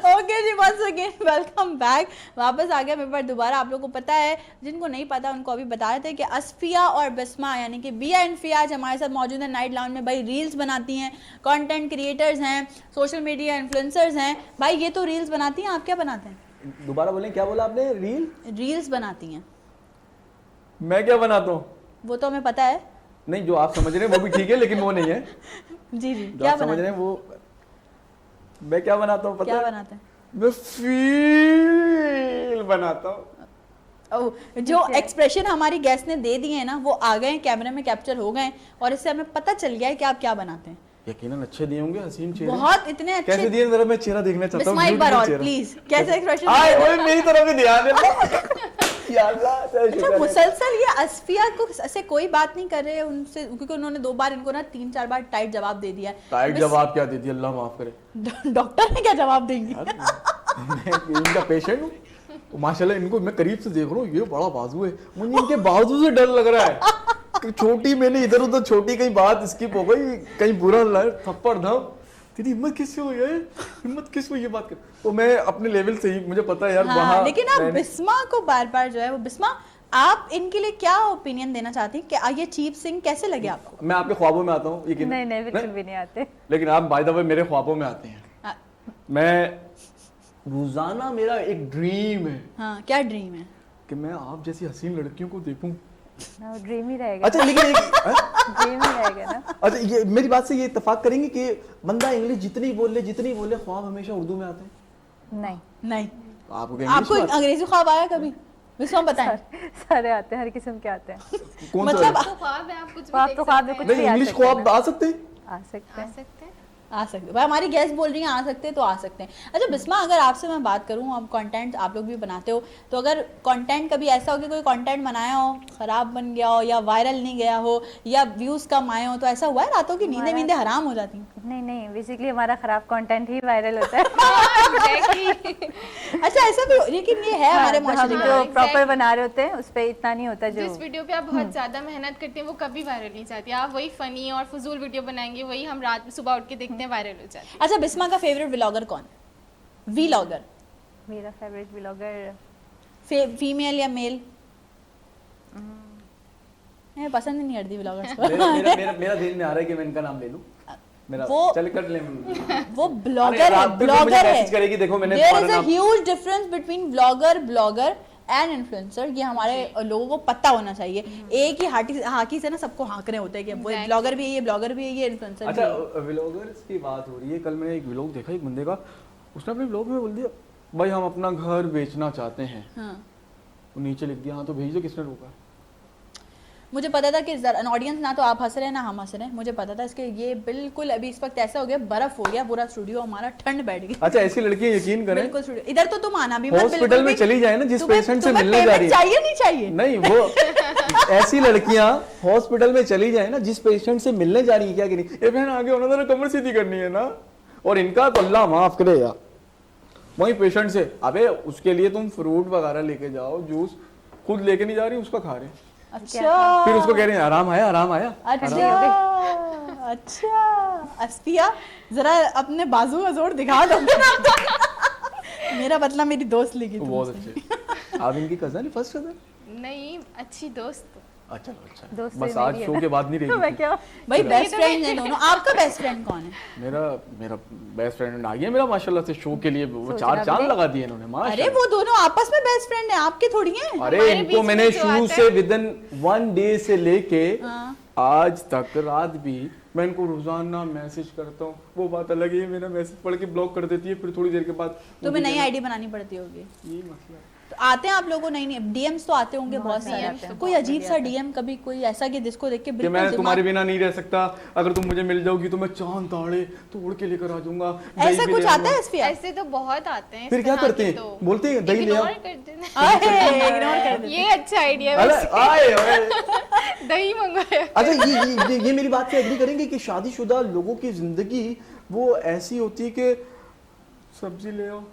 ओके जी, वंस अगेन वेलकम बैक। वापस आ गया मेरे पास दोबारा। आप लोगों को पता है, जिनको नहीं पता उनको अभी बता रहे थे कि असफिया और बिस्मा यानी कि बिया एंड फियाज हमारे साथ मौजूद है नाइट लाउंज में। भाई रील्स बनाती हैं, कंटेंट क्रिएटर्स हैं, सोशल मीडिया इन्फ्लुएंसर्स हैं। भाई ये तो रील्स बनाती हैं, आप क्या बनाते हैं? दोबारा बोलें, क्या बोला आपने? रील्स बनाती हैं। मैं क्या बनाता हूँ? वो तो हमें पता है। नहीं, जो आप समझ रहे हैं वो भी ठीक है, लेकिन वो नहीं है जी जी, जो क्या आप समझ रहे हैं वो। मैं क्या बनाता हूँ पता क्या है? बनाते हैं? मैं फील बनाता हूँ। ओह, जो एक्सप्रेशन हमारी गेस्ट ने दे दिए हैं ना, वो आ गए, कैमरे में कैप्चर हो गए और इससे हमें पता चल गया है कि आप क्या बनाते हैं। यकीनन अच्छे दिए होंगे, हसीन चेहरे। बहुत इतने अच्छे। कैसे दिए? जरा मैं चेहरा देखना चाहता हूँ। बिस्मा एक बार beautiful और चेहरा। प्लीज, कैसे एक्सप्रेशन? आए ओए, मेरी तरफ भी ध्यान देना। या अल्लाह, चाहे अच्छा शुक्र है। मुसलसल ये असफिया को ऐसे कोई बात नहीं कर रहे उनसे, क्योंकि उन्होंने 2 बार इनको ना 3-4 बार टाइट जवाब दे दिया है। टाइट जवाब क्या दे दिया, अल्लाह माफ करे। डॉक्टर ने क्या जवाब देंगे? मैं इनका पेशेंट हूँ तो माशाल्लाह इनको मैं करीब से देख रहा हूँ, ये बड़ा बाजू है, मुझे इनके बाजू से डर लग रहा है कि छोटी मैंने इधर उधर छोटी कहीं बात स्किप हो गई, कहीं बुरा लग थप्पड़ धम, तेरी हिम्मत किससे हुई है, हिम्मत किस हुई ये बात कर। तो मैं अपने लेवल से ही, मुझे पता है यार हाँ, वहाँ लेकिन आप बिस्मा को बार बार जो है वो, बिस्मा आप इनके लिए क्या ओपिनियन देना चाहती हैं कि ये चीप सिंह कैसे लगे आपको? मैं आपके ख्वाबों में आता हूँ, यकीन नहीं नहीं बिल्कुल भी नहीं आते। लेकिन आप बाय द वे मेरे ख्वाबों में आते हैं। हाँ, मैं रोजाना, मेरा एक ड्रीम है हाँ, क्या ड्रीम है? कि मैं आप जैसी हसीन लड़कियों को देखूं। ड्रीम ही रहेगा। अच्छा लेकिन ड्रीम ही रहेगा ना। अच्छा ये मेरी बात से ये इत्तेफाक करेंगे कि बंदा इंग्लिश जितनी बोले ख्वाब हमेशा उर्दू में आते हैं? नहीं नहीं। आपको क्या आपको इंग्लिश में अंग्रेजी ख्वाब आया कभी? बिस्मा बताएं। सारे आते हैं, हर किस्म के आते हैं। कौन मतलब सा? तो ख्वाब है, आप कुछ भी ख्वाब देख तो ख्वाब में सकते कुछ हैं। नहीं, भी आ इंग्लिश सकता है ख्वाब आ सकते हैं? आ सकते आ हैं। सकते हैं। आ सकते, भाई हमारी गेस्ट बोल रही हैं आ सकते हैं तो आ सकते हैं। अच्छा बिस्मा, अगर आपसे मैं बात करूं, आप कंटेंट आप लोग भी बनाते हो, तो अगर कंटेंट कभी ऐसा हो कि कोई कंटेंट बनाया हो, खराब बन गया हो या वायरल नहीं गया हो या व्यूज कम आए हो, तो ऐसा हुआ है रातों की नींदें वींदें हराम हो जाती हैं? नहीं नहीं, बेसिकली हमारा खराब कंटेंट ही वायरल होता है। अच्छा ऐसा भी, लेकिन ये है हमारे हम माशरे जो में। exactly. प्रॉपर बना रहे होते हैं उस पे इतना नहीं होता जो जिस वीडियो पे आप बहुत ज्यादा मेहनत करते हैं वो कभी वायरल नहीं जाती। आप वही फनी और फजूल वीडियो बनाएंगे, वही हम रात में सुबह उठ के देखते हैं, वायरल हो जाती है। अच्छा बिस्मा का फेवरेट व्लॉगर कौन? व्लॉगर मेरा फेवरेट व्लॉगर फीमेल या मेल? मुझे पसंद ही नहीं करती व्लॉगर्स को। मेरा दिल में आ रहा है कि मैं इनका नाम ले लूं। मेरा वो- चल कर ले। वो ब्लॉगर अरे है, रात में ब्लॉगर मुझे है। मैसेज करेगी, देखो मैंने देयर इज तुम्हारा अ नाम- huge difference between blogger and influencer. ये हमारे लोगों को पता होना चाहिए। एक ही हाकी से ना सबको हाँकने होते हैं कि वो Exactly. ब्लॉगर भी है, ये ब्लॉगर भी है, ये इन्फ्लुएंसर भी अच्छा है। व्लॉगर्स की बात हो रही है, कल मैंने एक व्लॉग देखा एक बंदे का, उसने अपने व्लॉग में बोल दिया भाई हम अपना घर बेचना चाहते हैं। हाँ। वो नीचे लिख दिया हाँ तो भेज दो, किसने रोका? मुझे पता था कि ऑडियंस ना तो आप हंस रहे हैं ना हम हंस रहे हैं, मुझे पता था इसके ये बिल्कुल अभी इस वक्त ऐसा हो गया, बर्फ हो गया पूरा स्टूडियो हमारा, ठंड बैठ गई। अच्छा ऐसी लड़कियां यकीन करें बिल्कुल स्टूडियो इधर तो तुम आना भी मत, हॉस्पिटल बिल्कुल में भी। चली जाए ना जिस तुम्हें- पेशेंट से तुम्हें मिलने जा रही payment है, चाहिए नहीं चाहिए? नहीं वो ऐसी लड़कियां हॉस्पिटल में चली जाए ना जिस पेशेंट से मिलने जा रही है, क्या करी ये बहन आगे होना, कमर सीधी करनी है ना, और इनका तो अल्लाह माफ करे यार, वही पेशेंट से अबे उसके लिए तुम फ्रूट वगैरह लेके जाओ, जूस खुद लेके नहीं जा रही, उसका खा रहे, अच्छा फिर उसको कह रहे हैं आराम आया आराम आया। अच्छा अच्छा अस्फिया जरा अपने बाजू का जोर दिखा दो। मेरा बदला मेरी दोस्त लेगी बहुत तुमसे। अच्छे। आप इनकी कजन है, फर्स्ट कजन? नहीं, अच्छी दोस्त। अच्छा अच्छा, दोस्त बस से आज मेरी शो है। के बाद नहीं मैं रहेगी। क्या भाई बेस्ट फ्रेंड है दोनों। आपका बेस्ट फ्रेंड कौन है? मेरा मेरा बेस्ट फ्रेंड आ गया मेरा माशाल्लाह से, शो के लिए वो सोचना चार चांद भी लगा दिए इन्होंने अरे माशाल्लाह। वो दोनों आपस में बेस्ट फ्रेंड है, आपके थोड़ी हैं। अरे हमारे इनको बीच में मैंने जो शुरू आता से है। विद इन 1 डे से लेके हाँ। आज तक रात भी मैं इनको रोजाना मैसेज करता हूँ, वो बात अलग है, मेरा मैसेज पढ़ के ब्लॉक कर देती है, फिर थोड़ी देर के बाद तुम्हें नई आईडी बनानी पड़ती होगी। ये मसला है। तो आते हैं आप लोगों को नई नई डीएम्स तो आते होंगे बहुत सारे सारे, आते हैं, कोई अजीब सा डीएम कभी कोई ऐसा कि जिसको देख के कि बिल्कुल मैं दिमाग- तुम्हारे बिना नहीं रह सकता, अगर तुम मुझे मिल जाओगी तो मैं चांद ताड़े तोड़ के लेकर आ जाऊंगा, दही ऐसा भी कुछ ले आता है आऊंगा। अस्फिया? ऐसे तो बहुत आते हैं। फिर इस क्या तरह करते के हैं? तो बोलते हैं दही ले आओ। इग्नोर कर देना। इग्नोर कर देते। ये अच्छा आइडिया अरे है। आए ओए। दही मंगवाया। अच्छा ये मेरी बात से एग्री करेंगे कि शादीशुदा लोगों की जिंदगी वो ऐसी होती है कि सब्जी ले आओ,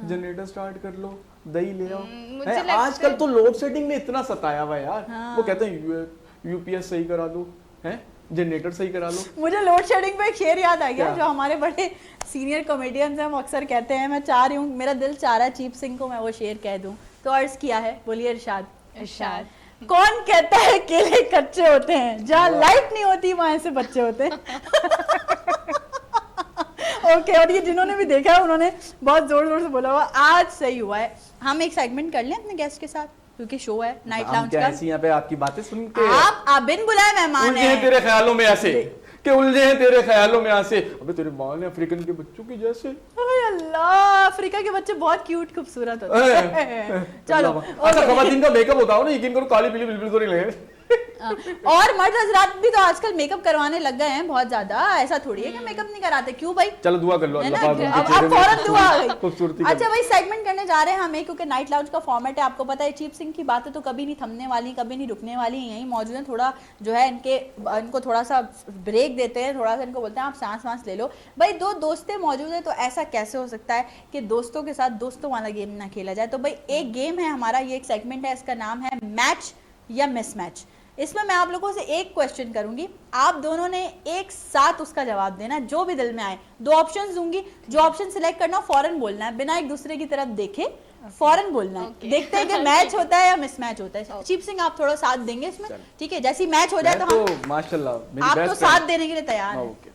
जनरेटर स्टार्ट कर लो, दही ले आओ। मुझे है, लगता आजकल है- तो लोड शेडिंग ने इतना सताया हुआ है यार, हाँ। वो कहते हैं यूपीएस सही करा दो, हैं जनरेटर सही करा लो। मुझे लोड शेडिंग पे एक शेर याद आ गया क्या? जो हमारे बड़े सीनियर कॉमेडियंस हैं, वो अक्सर कहते हैं, मैं चाह रही हूँ, मेरा दिल चाह रहा है चीप सिंह को मैं वो शेर कह दूं, तो अर्ज किया है, बोलिए इरशाद। इरशाद। कौन कहता है केले कच्चे होते हैं, जहाँ लाइट नहीं होती वहां से बच्चे होते हैं। ओके और ये जिन्होंने भी देखा है उन्होंने बहुत जोर जोर से बोला हुआ, आज सही हुआ है। हम एक सेगमेंट कर लें अपने गेस्ट के साथ, क्योंकि शो है नाइट हम लाउंज क्या का। ऐसी यहाँ पे आपकी बातें सुन के आप बिन बुलाए मेहमान उलझे हैं हैं। तेरे ख्यालों में ऐसे, कि उलझे हैं तेरे ख्यालों में ऐसे, अबे तेरे बाल हैं अफ्रीकन के बच्चों की जैसे। ओए अल्लाह, अफ्रीका के बच्चे बहुत क्यूट खूबसूरत होते हैं। चलो अच्छा okay। खवातीन का मेकअप होता हो ना, यकीन करो काली पीली बिल्कुल तो नहीं लगे। और मर्द हजरात भी तो आजकल मेकअप करवाने लग गए हैं बहुत ज्यादा, ऐसा थोड़ी है कि मेकअप नहीं कराते, क्यों भाई? चलो दुआ कर लो है अल्लाह ना? पाक उनके अब चेहरे में फौरन दुआ आ गई। खूबसूरती अच्छा भाई सेगमेंट करने जा रहे हैं हमें, क्योंकि नाइट लाउंज का फॉर्मेट है, आपको पता है चीप सिंह की बातें तो कभी नहीं थमने वाली, कभी नहीं रुकने वाली, यहीं मौजूद है। थोड़ा जो है इनको थोड़ा सा ब्रेक देते हैं, थोड़ा सा इनको बोलते हैं आप सांस वांस ले लो। भाई दो दोस्तें मौजूद है तो ऐसा कैसे हो सकता है कि दोस्तों के साथ दोस्तों वाला गेम ना खेला जाए? तो भाई एक गेम है हमारा, ये एक सेगमेंट है, इसका नाम है मैच या मिसमैच। इसमें मैं आप लोगों से एक क्वेश्चन करूंगी, आप दोनों ने एक साथ उसका जवाब देना, जो भी दिल में आए। 2 ऑप्शंस दूंगी, जो ऑप्शन सिलेक्ट करना फौरन बोलना है, बिना एक दूसरे की तरफ देखे फौरन बोलना है। Okay. देखते हैं कि मैच होता है या मिसमैच होता है। चीप सिंह आप थोड़ा साथ देंगे इसमें, ठीक है? जैसे ही मैच हो जाए मैं तो हम तो माशाल्लाह मेरी आप तो बेस्ट साथ देने के लिए तैयार हैं। ओके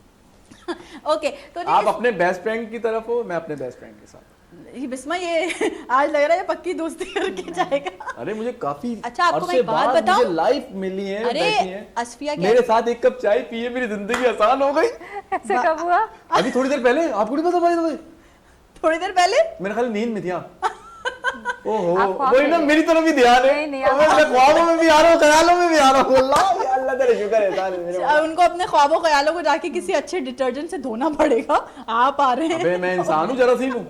ओके तो आप अपने बेस्ट फ्रेंड की तरफ हो, मैं अपने बेस्ट फ्रेंड के साथ। ये बिस्मा ये आज लग रहा है ये पक्की दोस्ती करके जाएगा। अरे मुझे काफी अच्छा, आपको मैं अरसे एक बात बाद बताऊं? मुझे लाइफ मिली है, अरे, बैठी है। असफिया क्या- मेरे साथ एक कप चाय पिए, मेरी जिंदगी आसान हो गई। ऐसे कब हुआ? अभी थोड़ी देर पहले आपको नहीं पता भाई, थोड़ी देर पहले मेरे ख्याल नींद में थी आप। ओहो आप ख्वाब वही ना, में मेरी तरफ भी ध्यान है। नहीं, अबे मैं ख्वाबों में भी आ रहा हूँ, ख्यालों में भी आ रहा हूँ। अल्लाह या अल्लाह तेरा शुक्र है सारे मेरे। अब उनको अपने ख्वाबों ख्यालों को जाके किसी अच्छे डिटर्जेंट से धोना पड़ेगा। आप आ रहे हैं, अबे मैं इंसान हूँ, जरासीम हूँ,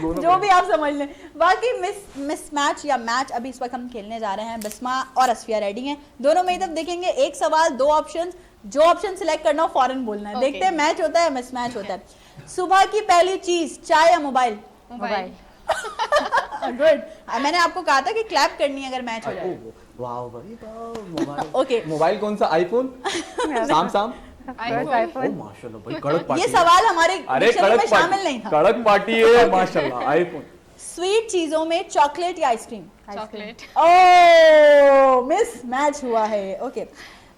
दोनों जो भी आप समझ लें। बाकी मिस मैच या मैच अभी इस वक्त हम खेलने जा रहे हैं। बिस्मा और असफिया रेडी हैं, दोनों में तब देखेंगे, एक सवाल 2 ऑप्शन, जो ऑप्शन सिलेक्ट करना हो फौरन बोलना है। Okay. देखते हैं मैच होता है मिस मैच होता है। सुबह की पहली चीज चाय या मोबाइल? मोबाइल। गुड, मैंने आपको कहा था कि क्लैप करनी है अगर मैच हो जाए। वाह भाई वाह, मोबाइल ओके मोबाइल कौन सा? IPhone, Samsung? आईफोन। ओ आईफोन। माशाल्लाह भाई, कड़क पार्टी ये है। सवाल हमारे अरे डिक्शनरी में शामिल नहीं था। कड़क पार्टी है माशाल्लाह। आईफोन। स्वीट चीजों में चॉकलेट या आइसक्रीम? चॉकलेट। ओह मिस मैच हुआ है। Okay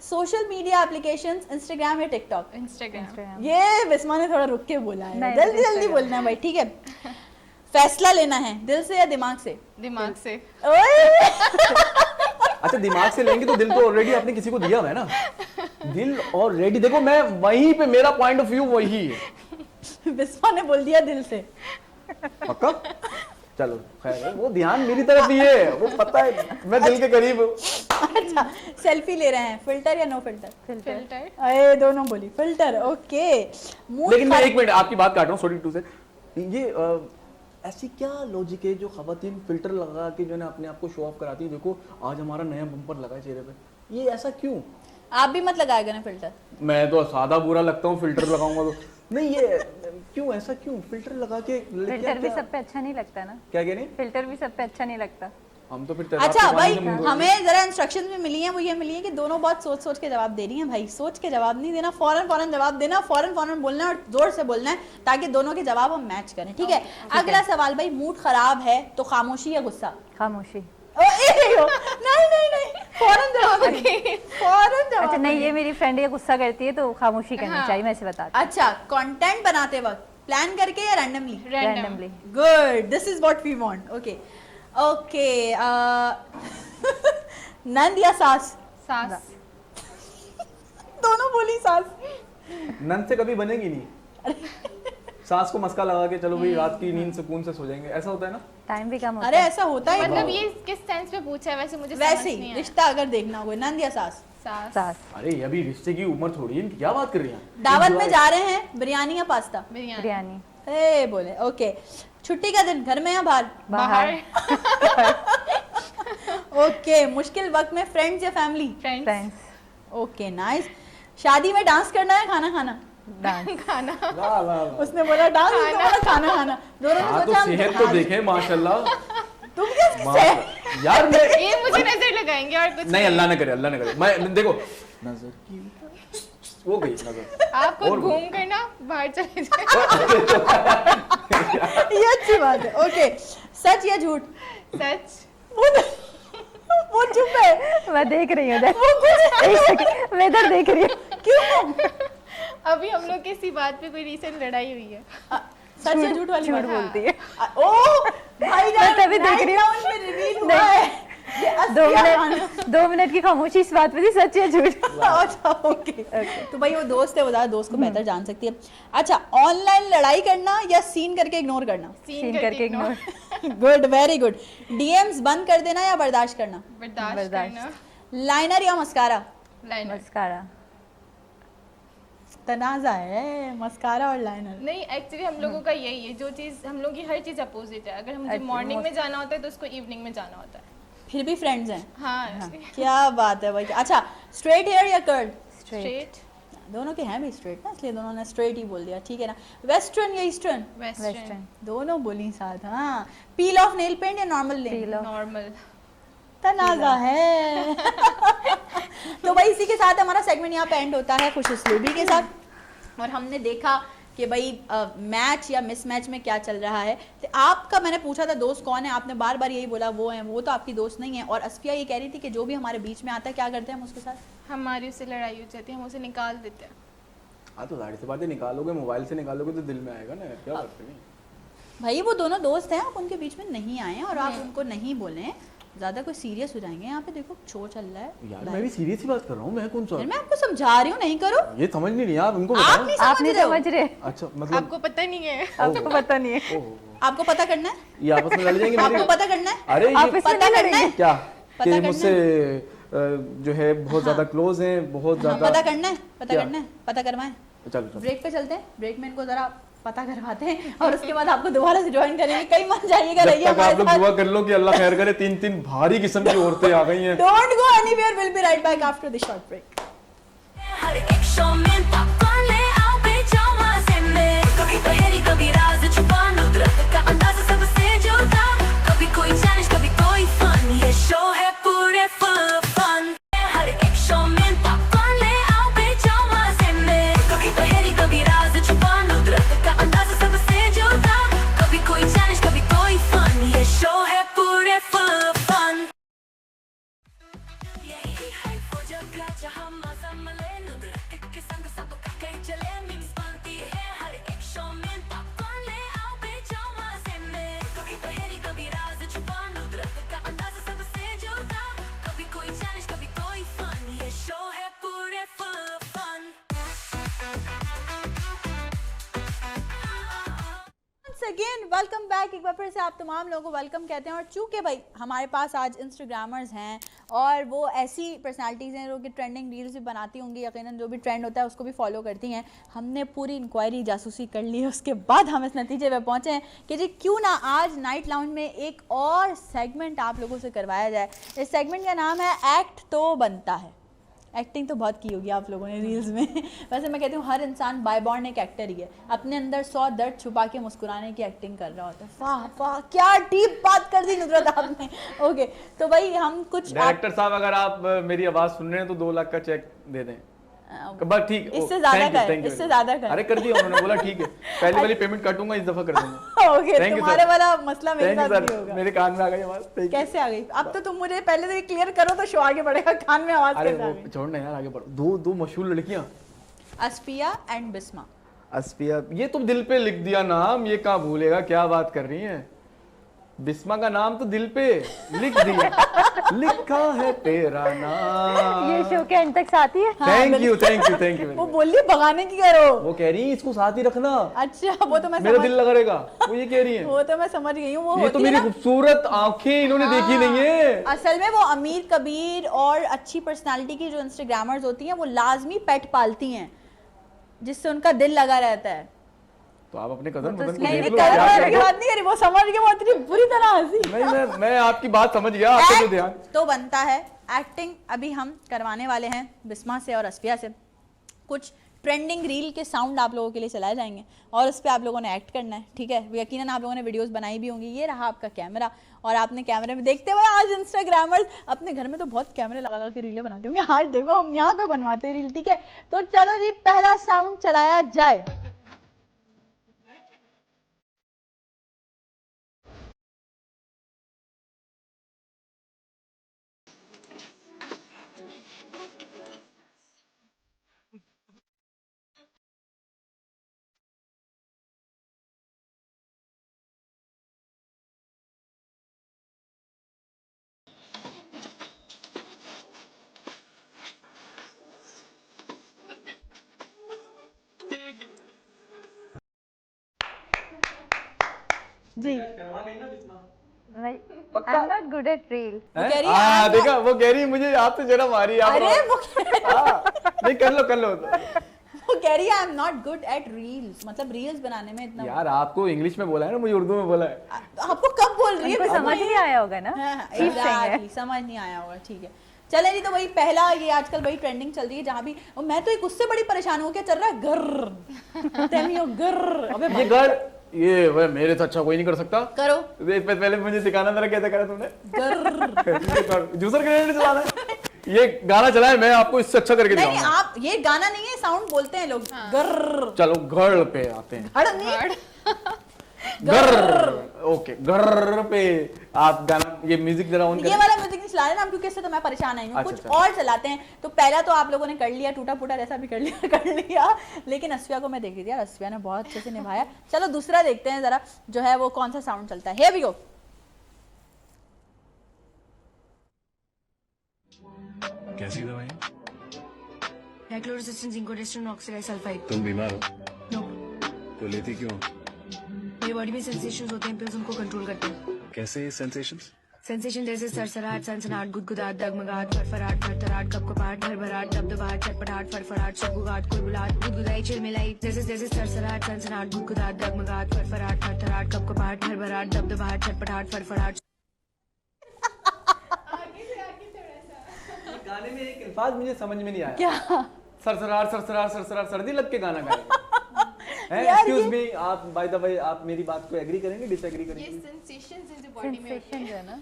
social media applications, Instagram या टिकटॉक? इंस्टाग्राम। ये बिस्मा ने थोड़ा रुक के बोला है, नहीं, जल्दी जल्दी Instagram। बोलना है भाई, ठीक है? फैसला लेना है दिल से या दिमाग से? दिमाग से। ओए अच्छा दिमाग से लेंगे तो दिल तो ऑलरेडी आपने किसी को दिया हुआ है ना, दिल ऑलरेडी। देखो मैं वहीं पे, मेरा पॉइंट ऑफ व्यू वही है। बिस्मा ने बोल दिया दिल से। पक्का? चलो खैर है, वो ध्यान मेरी तरफ ही है, वो पता है मैं दिल के करीब हूँ। अच्छा, सेल्फी ले रहे हैं, फिल्टर या नो फिल्टर? फिल्टर। अरे दोनों बोली फिल्टर, ओके। लेकिन मैं एक मिनट आपकी बात काट रहा हूँ, सॉरी टू से, ये ऐसी क्या लॉजिक है जो खवातीन फिल्टर लगा के जो है ना अपने आप को शो ऑफ कराती है, देखो आज हमारा नया बम्पर लगा है चेहरे पे, ये ऐसा क्यों? आप भी मत लगाएगा ना फिल्टर? मैं तो सादा बुरा लगता हूँ, फिल्टर लगाऊंगा तो नहीं, ये क्यों ऐसा क्यों फिल्टर लगा के? फिल्टर भी सब पे अच्छा नहीं लगता ना, क्या कह रही? फिल्टर भी सब पे अच्छा नहीं लगता। हम तो फिर अच्छा भाई, हमें जरा इंस्ट्रक्शंस भी मिली हैं, वो ये मिली है कि दोनों बहुत सोच सोच के जवाब दे रही हैं भाई, सोच के जवाब नहीं देना, फौरन फौरन जवाब देना, फौरन फौरन बोलना है और जोर से बोलना है ताकि दोनों के जवाब हम मैच करें, ठीक है? अगला सवाल भाई, मूड खराब है तो खामोशी या गुस्सा? खामोशी। नहीं नहीं नहीं, फौरन जवाब, फौरन जवाब। अच्छा नहीं, ये मेरी फ्रेंड ये गुस्सा करती है तो खामोशी करनी चाहिए, मैं ऐसे बताती अच्छा, कंटेंट बनाते वक्त प्लान करके या रैंडमली? हूँ randomly. Good, this is what we want. Okay okay, नंद या सास? सास। दोनों बोली सास। नंद से कभी बनेगी नहीं, सास को मस्का लगा के चलो भाई रात की नींद सुकून से सो जाएंगे, ऐसा होता है ना? टाइम भी कम होता अरे है। ऐसा होता है मतलब ये किस सेंस में पूछा है वैसे मुझे वैसे समझ नहीं ही आया। रिश्ता अगर देखना हो, नंद या सास? सास। सास। अरे ये अभी रिश्ते की उम्र थोड़ी है, इनकी क्या बात कर रही हैं? दावत में जा रहे हैं, बिरयानी या पास्ता? बिरयानी। बिरयानी। ए बोले ओके। छुट्टी का दिन, घर में या बाहर? बाहर। ओके, मुश्किल वक्त में फ्रेंड्स या family? Friends. Friends. Okay nice. शादी में डांस करना है खाना खाना? डांस। खाना। वाह वाह वाह। उसने बोला डांस, उसने बोला खाना खाना, दोनों ने हाँ तो सोचा हम सेहत तो डांस। देखें माशाल्लाह। तुम किसकी सेहत? यार मैं ये मुझे नजर लगाएंगे और कुछ नहीं, अल्लाह ने करे, अल्लाह ने करे। मैं देखो नजर की वो गई नजर। आपको और- घूम कर ना बाहर चले जाए। ये अच्छी बात है। ओके, सच या झूठ? सच। वो चुप है, मैं देख रही हूँ, एक सेकंड, मैं इधर देख रही हूँ। क्यों? अभी हम लोग की इसी बात पे कोई रीसेंट लड़ाई हुई है। सच या झूठ वाली झूठ बात? बोलती है। ओ भाई मैं तभी देख रही हूँ। में रिवील हुआ है। ये असली 2 मिनट की खामोशी इस बात पे थी, सच या झूठ। अच्छा ओके। तो भाई वो दोस्त है, वो ज्यादा दोस्त को बेहतर जान सकती है। अच्छा, ऑनलाइन लड़ाई करना या सीन करके इग्नोर करना? सीन करके ignore. Good, very good. DMs बंद कर देना या बर्दाश्त करना? बर्दाश्त करना। लाइनर या मस्कारा? लाइनर। मस्कारा। तनाजा है मस्कारा और लाइनर। नहीं, एक्चुअली हम लोगों का यही है, जो चीज़ हम लोग की हर चीज़ अपोजिट है। अगर मुझे मॉर्निंग में जाना होता है तो उसको इवनिंग में जाना होता है। फिर भी फ्रेंड्स हैं। हाँ। क्या बात है भाई। अच्छा, स्ट्रेट हेयर या कर्ल? स्ट्रेट। दोनों के हैं भी स्ट्रेट ना, इसलिए दोनों ने स्ट्रेट ही बोल दिया, ठीक है ना? वेस्टर्न या ईस्टर्न? वेस्टर्न। दोनों बोली साथ। हाँ, पील ऑफ नेल पेंट या normal nail? Peel off। Normal. तनाजा है। तो भाई इसी के साथ हमारा सेगमेंट यहाँ पे एंड होता है खुश उसलूबी के साथ, और हमने देखा कि भाई मैच या मिसमैच में क्या चल रहा है। तो आपका मैंने पूछा था दोस्त कौन है, आपने बार बार यही बोला वो है, वो तो आपकी दोस्त नहीं है। और असफिया ये कह रही थी कि जो भी हमारे बीच में आता है क्या करते हैं हम उसके साथ? हमारी उससे लड़ाई हो जाती है, हम उसे निकाल देते हैं। हाँ तो जाहिर सी बात है, निकालोगे मोबाइल से निकालोगे तो दिल में आएगा ना, क्या करते हैं? भाई वो दोनों दोस्त हैं, आप उनके बीच में नहीं आए हैं और आप उनको नहीं बोले, ज्यादा कोई सीरियस हो जाएंगे। यहाँ पे देखो शो चल रहा है यार मैं भी सीरियस ही बात कर रहा हूँ, मैं कौन सा? फिर मैं आपको समझा रही हूँ, नहीं करो। ये समझ नहीं रही आप, उनको आप बताओ। नहीं आप समझ नहीं रहे हो। समझ रहे, अच्छा मतलब आपको पता नहीं है। आपको पता नहीं है। ओहो, आपको पता करना है, ये आपस में लड़ जाएंगे आपको मेरे? पता करना है, अरे आप ये इसमें पता नहीं करना है, लड़ेंगे। क्या पता कि करना मुझसे जो है बहुत ज्यादा क्लोज हैं, बहुत हाँ, ज्यादा। पता करना है, पता क्या? करना है, पता करवाएं। चलो चलो ब्रेक पे चलते हैं, ब्रेक में इनको जरा पता करवाते हैं और उसके बाद आपको दोबारा से ज्वाइन करेंगे। कहीं मत जाइएगा, जब रहिए तक आप हमारे लोग साथ। दुआ कर लो कि अल्लाह खैर करे, 3 भारी किस्म की औरतें आ गई हैं। Don't go anywhere, we'll be right back after this short break. हर एक शो में पॉपकॉर्न ले आओ बेजामा से मैं कभी पहेली कभी राज छुपा नुदरत का अंदाज़ सबसे जुदा कभी कोई चैलेंज कभी कोई फन ये शो है पूरे फुल फन हर एक शो में पॉपकॉर्न ले आओ बेजामा से मैं कभी पहेली कभी राज छुपा नुदरत का अंदाज़ सबसे जुदा कभी कोई चैलेंज कभी कोई फन ये शो है पूरे फुल फन यही है वो जगह जहाँ मजा मिले नुदरत के संग सब इकट्ठे चले मिक्स बनती है हर एक शो में पॉपकॉर्न ले आओ बेजामा से अगेन, वेलकम बैक। एक बार फिर से आप तमाम लोगों को वेलकम कहते हैं। और चूंकि भाई हमारे पास आज इंस्टाग्रामर्स हैं और वो ऐसी पर्सनालिटीज़ हैं जो कि ट्रेंडिंग रील्स भी बनाती होंगी, यकीनन जो भी ट्रेंड होता है उसको भी फॉलो करती हैं। हमने पूरी इंक्वायरी जासूसी कर ली है, उसके बाद हम इस नतीजे पे पहुँचे हैं कि जी क्यों ना आज नाइट लाउंज में एक और सेगमेंट आप लोगों से करवाया जाए। इस सेगमेंट का नाम है एक्ट तो बनता है। एक्टिंग तो बहुत की होगी आप लोगों ने रील्स में। वैसे मैं कहती हूँ हर इंसान बाय बॉर्न एक एक्टर ही है, अपने अंदर 100 दर्द छुपा के मुस्कुराने की एक्टिंग कर रहा होता है। वाह वाह, क्या डीप बात कर दी नुसरत आपने। ओके, तो भाई हम कुछ डायरेक्टर साहब, अगर आप मेरी आवाज सुन रहे हैं तो 2 लाख का चेक दे दें। बस ठीक, इससे ज्यादा कर, इससे ज्यादा कर। अरे कर दिया उन्होंने, बोला ठीक है, पहली वाली पेमेंट काटूंगा, इस दफा कर दूंगा। ओके, तुम्हारे वाला मसला मेरे साथ थैंक भी यू होगा। सर, मेरे कान में आ गई आवाज। कैसे आ गई? अब तो तुम मुझे पहले तो ये क्लियर करो तो शो आगे बढ़ेगा। कान में आवाज अरे कैसे आ वो गई? छोड़ना यार, आगे बढ़ो। दो मशहूर लड़कियां, अस्पिया एंड बिस्मा। अस्पिया, ये तुम दिल पे लिख दिया नाम, ये कहाँ भूलेगा, क्या बात कर रही हैं। बिस्मा का नाम तो दिल पे लिख दिया, लिखा है तेरा नाम। ये शो के एंड तक साथी है। Thank you thank you thank you. वो बोली भगाने की करो। वो कह रही है इसको साथ ही रखना, अच्छा, वो तो मैं मेरा समझ, दिल लगा रहेगा, वो ये कह रही है। वो तो मैं समझ गई हूँ। वो ये तो होती है मेरी ना, खूबसूरत आंखें इन्होंने देखी नहीं है। असल में वो अमीर कबीर और अच्छी पर्सनालिटी की जो इंस्टाग्रामर्स होती हैं वो लाजमी पेट पालती हैं जिससे उनका दिल लगा रहता है। तो आप अपने कदम तो बदन को नहीं, देख नहीं, लो, क्या करने कर की रहे हो। बात नहीं करी, वो समझ के वो इतनी बुरी तरह हंसी। नहीं, मैं आपकी बात समझ गया, आपका जो ध्यान। तो बनता है एक्टिंग अभी हम करवाने वाले हैं बिस्मा से और अस्फिया से। कुछ ट्रेंडिंग रील के साउंड आप लोगों के लिए चलाए जाएंगे और उस पर आप लोगों ने एक्ट करना है, ठीक है। यकीनन आप लोगों ने वीडियोस बनाई भी होंगी। ये रहा आपका कैमरा और आपने कैमरे में देखते हुए, आज इंस्टाग्रामर्स अपने घर में तो बहुत कैमरे लगा के रीलें बनाते होंगे, आज देखो हम यहाँ पे बनवाते हैं रील, ठीक है। तो चलो जी, पहला साउंड चलाया जाए। जी, I am not good at reel. वो कह रही है हाँ देखा, वो कह रही है मुझे आपसे शर्म आ रही है। अरे नहीं, कर लो। वो कह रही है आई am not good eight reels, मतलब रील्स बनाने में इतना। यार आपको इंग्लिश में बोला है ना, मुझे उर्दू में बोला है। आपको कब बोल रही है? उनको समझ नहीं आया होगा ना। ठीक है। Exactly, समझ नहीं आया होगा, ठीक है। चले जी, तो वही पहला, ये आजकल वही ट्रेंडिंग चल रही है जहाँ भी, और मैं तो एक उससे बड़ी परेशान हूँ, क्या चल रहा है, गर्र तेमियो गर्र। अबे ये भाई, घर, ये वह मेरे से अच्छा कोई नहीं कर सकता। करो पहले मुझे सिखाना जरा, कैसे करा तुमने। गर्र। जूसर ग्रेनेड चलाना है, ये गाना चला है, मैं आपको इससे अच्छा करके नहीं नहीं, दिखाऊंगा। आप ये गाना नहीं है, साउंड बोलते हैं लोग। गर्र। चलो घर पे आते हैं। हड़ नहीं, गर्र, ओके, गर्र पे आप गाना, ये म्यूजिक जरा ऑन ये करें। वाला म्यूजिक नहीं चला रहे ना हम, क्योंकि इससे तो मैं परेशान आई हूँ। अच्छा, कुछ अच्छा। और चलाते हैं। तो पहला तो आप लोगों ने कर लिया, टूटा फूटा जैसा भी कर लिया, लेकिन अस्फिया को मैं देख रही थी यार, अस्फिया ने बहुत अच्छे से निभाया। चलो दूसरा देखते हैं जरा, जो है वो कौन सा साउंड चलता है। Here we go। कैसी दवाई? डाइक्लोरोसिस्टिन जिंकोडेस्टिन ऑक्सीडाइज सल्फाइड। तुम बीमार हो नो, तो लेती क्यों हो? मेरी बॉडी में सेंसेशंस होते हैं, पिल्स उनको कंट्रोल करते हैं। कैसे सेंसेशंस? सेंसेशन जैसे सरसराहट, सनसनाहट, गुदगुदाहट, डगमगाहट, फरफराहट, थरथराहट, कपकपाहट, धड़बड़ाहट, दबदबाहट, चटपटाहट, फड़फड़ाहट, सुगबुगाहट, कुलबुलाहट, गुदगुदाई, चिलमिलाई। जैसे सरसराहट, सनसनाहट, गुदगुदाहट, डगमगाहट, फरफराहट, थरथराहट, कपकपाहट, धड़बड़ाहट, दबदबाहट, चटपटाहट, फड़फड़ाहट। गाने में एक अल्फाज मुझे समझ में नहीं आया। क्या? सरसरार सर्दी लग के गाना गाया है। यार एक्सक्यूज मी, आप बाय द वे, आप मेरी बात को एग्री करेंगे, डिसएग्री ये करेंगे? सेंसेशंस हैं जो बॉडी में होते सेंसेशन हैं। जो है ना,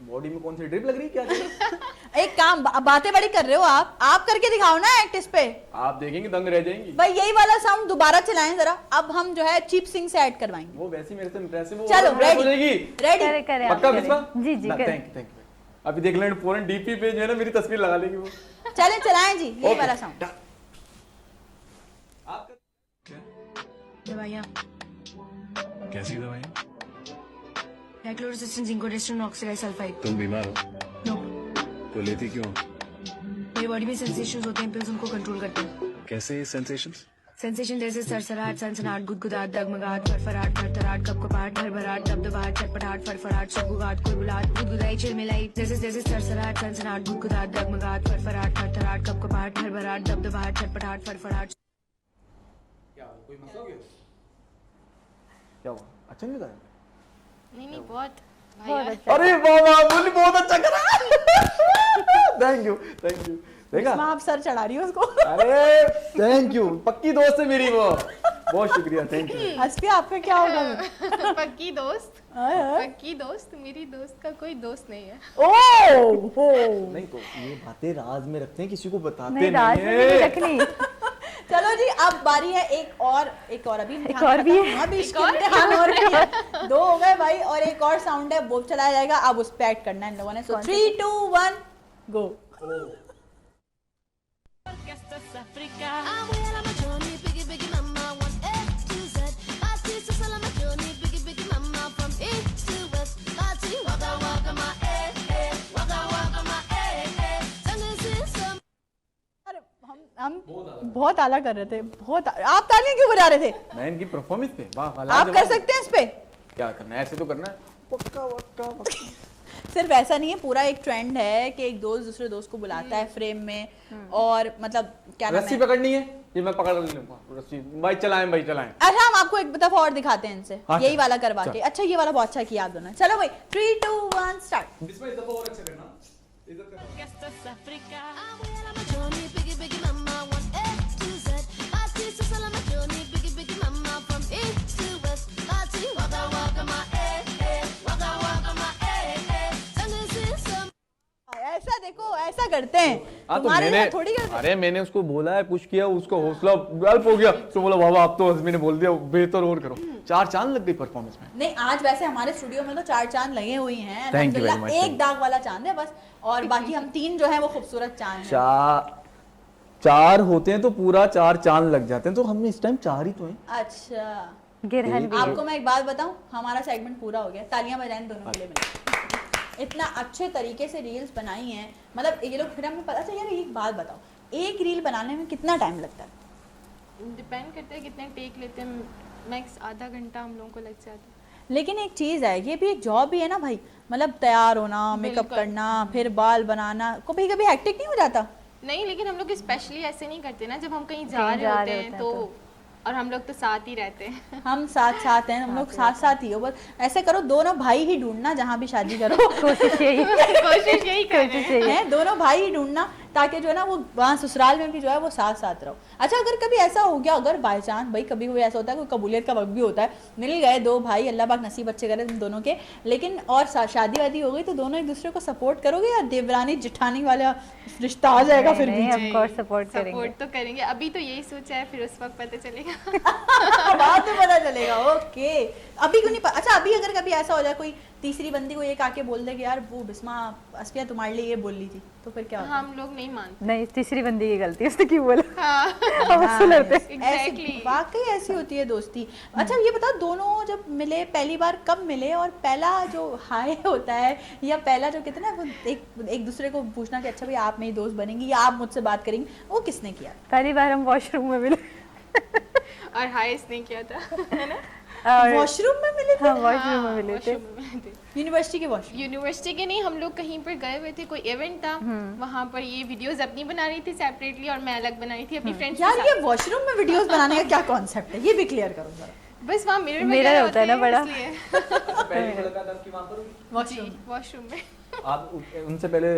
बॉडी में कौन सी ड्रिप लग रही है, क्या चीज़ है? एक काम, बातें बड़ी कर रहे हो आप करके दिखाओ ना एक्ट इस पे। आप देखेंगे दंग रह जाएंगी। भाई यही वाला साउंड दोबारा चलाएं जरा। अब हम जो है चीप सिंह से ऐड करवाएंगे। वो वैसी मेरे से इम्प्रेसिव हो, चलो, हो ready। जाएगी। रेडी? करे करे पक्का आप विश्वा? करें। जी जी ना, करें। Thank you. अभी देख लें पूर्ण डीपी पे जो है ना मेरी तस्वीर लगा लेगी वो। चलें, चलाएं जी यही Okay, वाला साउंड। done। आपका दवाइयाँ कैसी दवाई? डाइक्लोरोसिस्टिन जिंकोडेस्टिन ऑक्सीडाइज सल्फाइड। तुम बीमार हो नो, तो लेती क्यों हो? मेरी बॉडी में सेंसेशंस होते हैं, पिल्स उनको कंट्रोल करते हैं। कैसे सेंसेशंस? सेंसेशन जैसे सरसराहट सनसनाहट गुदगुदाहट डगमगाहट फरफराहट थरथराहट कपकपाहट हड़बड़ाहट दबदबाहट चटपटाहट फड़फड़ाहट सुगबुगाहट कुलबुलाहट गुदगुदाई चिलमिलाई जैसे जैसे सरसराहट सनसनाहट गुदगुदाहट डगमगाहट फरफराहट थरथराहट कपकपाहट हड़बड़ाहट दबदबाहट चटपटाहट फड़फड़ाहट क्या हुआ? अच्छा नहीं बताया? नहीं नहीं बहुत बहुत भैया अच्छा अरे वाह बोली बहुत अच्छा करा। थैंक यू देखा? बिस्मा आप सर चढ़ा रही हो उसको। अरे थैंक यू, पक्की दोस्त है मेरी वो। बहुत शुक्रिया, थैंक यू। हंसपी आपका क्या होगा? पक्की दोस्त हाँ, हाँ। पक्की दोस्त मेरी दोस्त का कोई दोस्त नहीं है। ओ नहीं तो ये बातें राज में रखते हैं, किसी को बताते नहीं राज में भी नहीं रखनी। चलो जी, अब बारी है एक और अभी एक और भी है। अभी इसके इम्तिहान और भी है। 2 हो गए भाई, और एक और साउंड है वो चलाया जाएगा, अब उस पे ऐड करना है इन लोगों ने। सो 3 2 1 गो। Abuela Machoni, biggie, biggie mama, 1 A to Z. Party to Salamachoni, biggie, biggie mama, from east to west. Party, waka, waka, my waka, waka, my Tango is some. अरे हम बहुत आला कर रहे थे, बहुत आप तालियां क्यों बजा रहे थे? मैं इनकी परफॉर्मेंस पे वाह, आप कर सकते हैं इस पे। क्या करना है? ऐसे तो करना है। पक्का वक्का वक्का। सिर्फ ऐसा नहीं है, पूरा एक ट्रेंड है कि एक दोस्त दूसरे दोस्त को बुलाता है फ्रेम में, और मतलब क्या नाम रस्सी है? पकड़नी है, ये मैं पकड़ लूंगा रस्सी। भाई चलाएं। अच्छा, हम आपको एक दफा और दिखाते हैं इनसे, हाँ, यही चल, वाला करवा के। अच्छा, ये वाला बहुत अच्छा किया आप दोनों। चलो भाई 3 2 1 start. Abuela Machoni, biggie, biggie mama, 1 A to Z. Party to Salamachoni, biggie, biggie mama, from east to west. Party, waka, waka, my waka, waka, my Tango is some. ऐसा देखो, ऐसा करते हैं। हाँ तो तुम्हारे मैंने, साथ थोड़ी करते। अरे मैंने उसको बोला है, पुश किया, उसका हौसला गल्प हो गया, तो बोला बाबा आप तो मैंने बोल दिया, बेहतर और करो। 4 चांद लग गई परफॉर्मेंस में। नहीं, आज वैसे हमारे स्टूडियो में तो 4 चांद लगे हुए हैं Thank you very अल्हम्दुलिल्लाह। much, एक दाग वाला चांद है बस, और बाकी हम 3 जो है वो खूबसूरत चांद हैं। 4 होते हैं तो पूरा 4 चांद लग जाते हैं, तो हम इस टाइम 4 ही तो हैं। अच्छा, गिरहन भी है। आपको मैं एक बात बताऊं, हमारा सेगमेंट पूरा हो गया। तालियां बजाएं दोनों के लिए मिलकर। इतना अच्छे तरीके से रील्स बनाई हैं, मतलब ये लोग, फिर हमें पता चला। यार एक बात बताओ, एक रील बनाने में कितना टाइम लगता है? डिपेंड करता है कितने टेक लेते हैं, मैक्स आधा घंटा हम लोगों को लग जाता है। लेकिन एक चीज़ है, ये भी एक जॉब भी है ना भाई, मतलब तैयार होना, मेकअप बिल्कुल। करना, फिर बाल बनाना, कभी कभी हेक्टिक नहीं हो जाता? नहीं, लेकिन हम लोग स्पेशली ऐसे नहीं करते ना, जब हम कहीं जा रहे होते हैं तो, और हम लोग तो साथ ही रहते हैं। हम साथ साथ हैं, हम लोग साथ साथ ही हो। बस ऐसे करो, दोनों भाई ही ढूंढना जहाँ भी शादी करो। कोशिश यही कोशिश यही कर रहे हैं। हैं, दोनों भाई ही ढूंढना, ताकि जो है ना वो वहाँ ससुराल में भी जो है वो साथ साथ रहो। अच्छा, अगर कभी ऐसा हो गया, अगर बाय चांस भाई कभी कोई ऐसा होता है, कोई कबूलियत का वक्त भी होता है, मिल गए 2 भाई, अल्लाह पाक नसीब अच्छे करे तुम दोनों के, लेकिन और शादी वादी हो गई, तो दोनों एक दूसरे को सपोर्ट करोगे या देवरानी जिठानी वाला रिश्ता आ जाएगा? फिर भी ऑफ कोर्स सपोर्ट करेंगे। सपोर्ट तो करेंगे, अभी तो यही सोचा है, फिर उस वक्त पता चलेगा। बाद में पता चलेगा। ओके, अभी क्यों नहीं अच्छा, अभी अगर कभी ऐसा हो जाए, कोई तीसरी बंदी को ये आके बोल दे कि यार वो बिस्मा अस्फिया तुम्हारे लिए ये बोल ली थी, तो फिर क्या होगा? हम लोग नहीं मानते। नहीं, तीसरी बंदी की गलती, उसने क्यों बोला? हाँ, हम उससे लड़ते। एग्जैक्टली। वाकई ऐसी होती है दोस्ती। अच्छा, ये बताओ, दोनों जब मिले पहली बार कब मिले, और पहला जो हाय होता है, या पहला जो कितना वो एक दूसरे को पूछना कि अच्छा भाई आप मेरी दोस्त बनेंगी या आप मुझसे बात करेंगी, वो किसने किया? पहली बार हम वॉशरूम में मिले। और हाय इसने किया था, है ना? और वॉशरूम में मिले थे? हाँ, वॉशरूम में मिले थे। वॉशरूम में मिले थे। यूनिवर्सिटी के वॉशरूम? यूनिवर्सिटी के नहीं, हम लोग कहीं पर गए हुए थे, कोई इवेंट था, वहाँ पर ये वीडियोस अपनी बना रही थी सेपरेटली, और मैं अलग बना रही थी अपनी फ्रेंड्स के यार, साथ। ये वॉशरूम में वीडियोस बनाने का क्या कॉन्सेप्ट है, ये भी क्लियर करो जरा। बस वहाँ मिरर मिरर वगैरह होता है ना बड़ा। वॉशरूम वॉशरूम में। आप उनसे पहले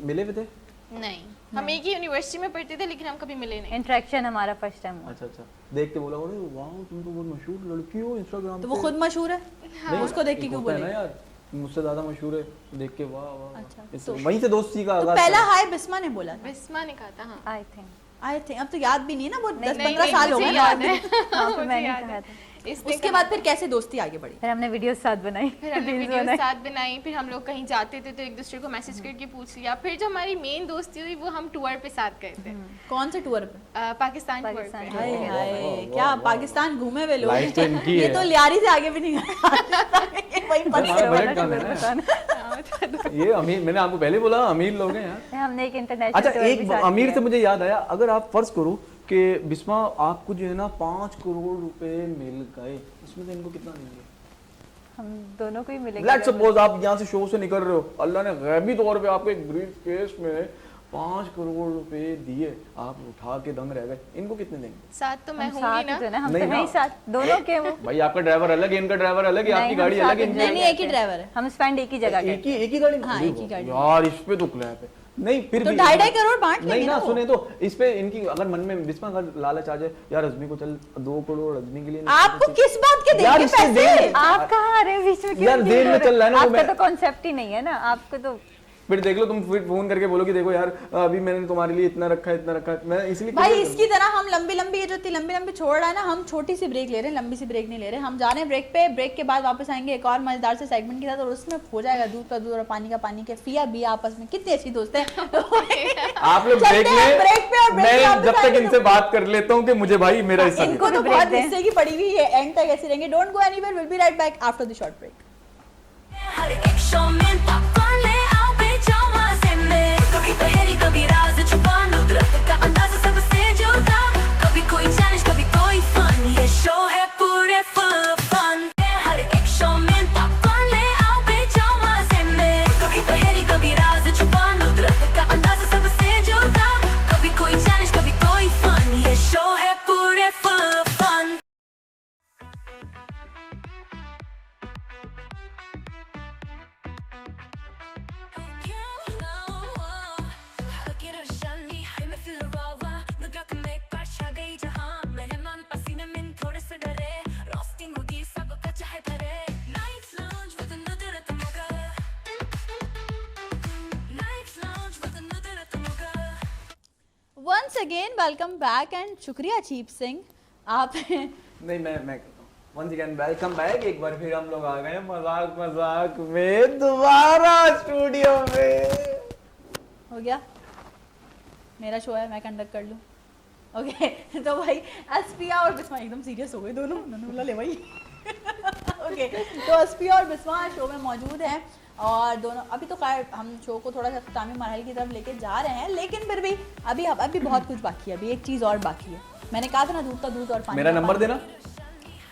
मिले हुए थे? नहीं, हम एक ही यूनिवर्सिटी में पढ़ते थे, लेकिन हम कभी मिले नहीं। इंटरेक्शन हमारा फर्स्ट टाइम हुआ। अच्छा, देख के बोला अरे वाह तुम तो बहुत मशहूर लड़की हो इंस्टाग्राम तो वो खुद मशहूर है, नहीं, उसको देख के एक क्यों होता है बोले? ना यार, मुझसे ज्यादा मशहूर है, देख के वाह वाह। अच्छा, इस- तो- वहीं से दोस्ती का तो आगाज पहला था। हाय बिस्मा ने बोला था? बिस्मा ने कहा था। हाँ, आई थिंक आई थिंक, अब तो याद भी नहीं है ना, वो 10-15 नहीं, साल हो मुझे गए याद ना। है। मुझे मैंने याद कहा है। था। इसने उसके कहा- बाद फिर कैसे दोस्ती आगे बढ़ी? फिर हमने वीडियोस साथ बनाई, फिर हमने रील्स वीडियो बनाई। साथ बनाई, फिर हम लोग कहीं जाते थे तो एक दूसरे को मैसेज करके पूछ लिया। फिर जो हमारी मेन दोस्ती हुई वो हम टूर पे साथ गए थे, कौन से टूर पे? पाकिस्तान टूर पाकिस्तान पे। हाय हाय, क्या पाकिस्तान घूमे हुए लोग लाइफ तो इनकी ये है। तो लियारी से आगे भी नहीं गए। वहीं पर हमारा से- बजट कम है ना। ये अमीर, मैंने आपको पहले बोला अमीर लोग हैं यार। हमने एक इंटरनेशनल अच्छा, एक अमीर से मुझे याद आया, अगर आप फर्ज करो कि बिस्मा आपको जो है ना 5 करोड़ रुपए मिल गए, इसमें से इनको कितना देंगे? हम दोनों को ही मिलेगा। लेट्स सपोज आप यहाँ से शो से निकल रहे हो, अल्लाह ने गैबी तौर पे आपको एक ब्रीफ केस में 5 करोड़ रुपए दिए, आप उठा के दंग रह गए, इनको कितने देंगे? साथ तो मैं हम होंगी साथ ही ना। तो ना, हम नहीं तो ना। नहीं साथ, दोनों के वो। भाई आपका ड्राइवर अलग है, इनका ड्राइवर अलग है, नहीं, आपकी हम गाड़ी साथ अलग है, ही इनकी नहीं अलग नहीं, एक ही ड्राइवर है। हम स्पेंड एक ही जगह है। करते हैं। एक ही गाड़ी में? हाँ, अरे एक ही गाड़ी में। यार इस पे तो क्लैप है। नहीं फिर तो भी 2.5 करोड़ बांट नहीं लेंगे ना, ना वो। सुने तो इस पे इनकी अगर मन में बिस्मा अगर लालच आ जाए, यार रजनी को चल 2 करोड़ रजनी के लिए नहीं आपको देते। किस बात के यार देंगे इससे पैसे? दे। आप कहाँ आ रहे हैं बीच में? क्यों यार, deal देर में हो रहे? चल रहा है ना वो, आपका मैं- तो कॉन्सेप्ट ही नहीं है ना, आपको तो फिर देख लो, तुम फिर फोन करके बोलो कि देखो यार अभी मैंने तुम्हारे लिए इतना रखा है, इतना रखा है, मैं इसलिए भाई clear इसकी तरह हम लंबी लंबी, ये जो इतनी लंबी लंबी छोड़ रहा है ना, हम छोटी सी ब्रेक ले रहे हैं, लंबी सी ब्रेक नहीं ले रहे। हम जा रहे हैं ब्रेक पे, ब्रेक के बाद वापस आएंगे एक और मजेदार से सेगमेंट के साथ, और उसमें हो जाएगा दूध का दूध और पानी का पानी के। फिया भी आपस में कितनी अच्छी दोस्त है। आप लोग चलते ब्रेक हैं ले, break पे, और break पे मैं वापस जब तक आएंगे इनसे तो- बात कर लेता हूँ कि मुझे भाई मेरा हिस्सा दे। इनको तो break बहुत दें। हिस्से की पड़ी हुई है, एंड तक ऐसे रहेंगे। Don't go anywhere, will be right back after the short break. हर एक शो में पॉपकॉर्न ले आओ बेचो मजे में, कभी पहेली कभी राज छुपा, नुदरत का अंदाज़ा सबसे जुदा, कभी कोई चैलेंज कभी कोई फन, ये शो है पूरे फुल फन। हर एक शो में पॉपकॉर्न ले आओ बेचो मजे में, कभी पहेली कभी राज छुपा, नुदरत का अंदाज़ा सबसे जुदा, कभी कोई चैलेंज कभी कोई फन, ये शो है पूरे full fun. Once again welcome back and शुक्रिया चीप सिंह, आप नहीं मैं वंस अगेन वेलकम बैक। एक बार फिर हम लोग आ गए मजाक मजाक में दोबारा स्टूडियो में। हो गया, मेरा शो है, मैं कंडक्ट कर लूँ। ओके तो भाई अस्पिया और बिस्मा एकदम सीरियस हो गए दोनों, उन्होंने बोला ले भाई। ओके तो अस्पिया और बिस्मा शो में मौजूद हैं, और दोनों अभी तो खैर हम शो को थोड़ा सा अख्तामी मरहल की तरफ लेके जा रहे हैं, लेकिन फिर भी अभी बहुत कुछ बाकी है। अभी एक चीज़ और बाकी है, मैंने कहा था ना दूध का दूध और पानी मेरा का नंबर पानी। देना।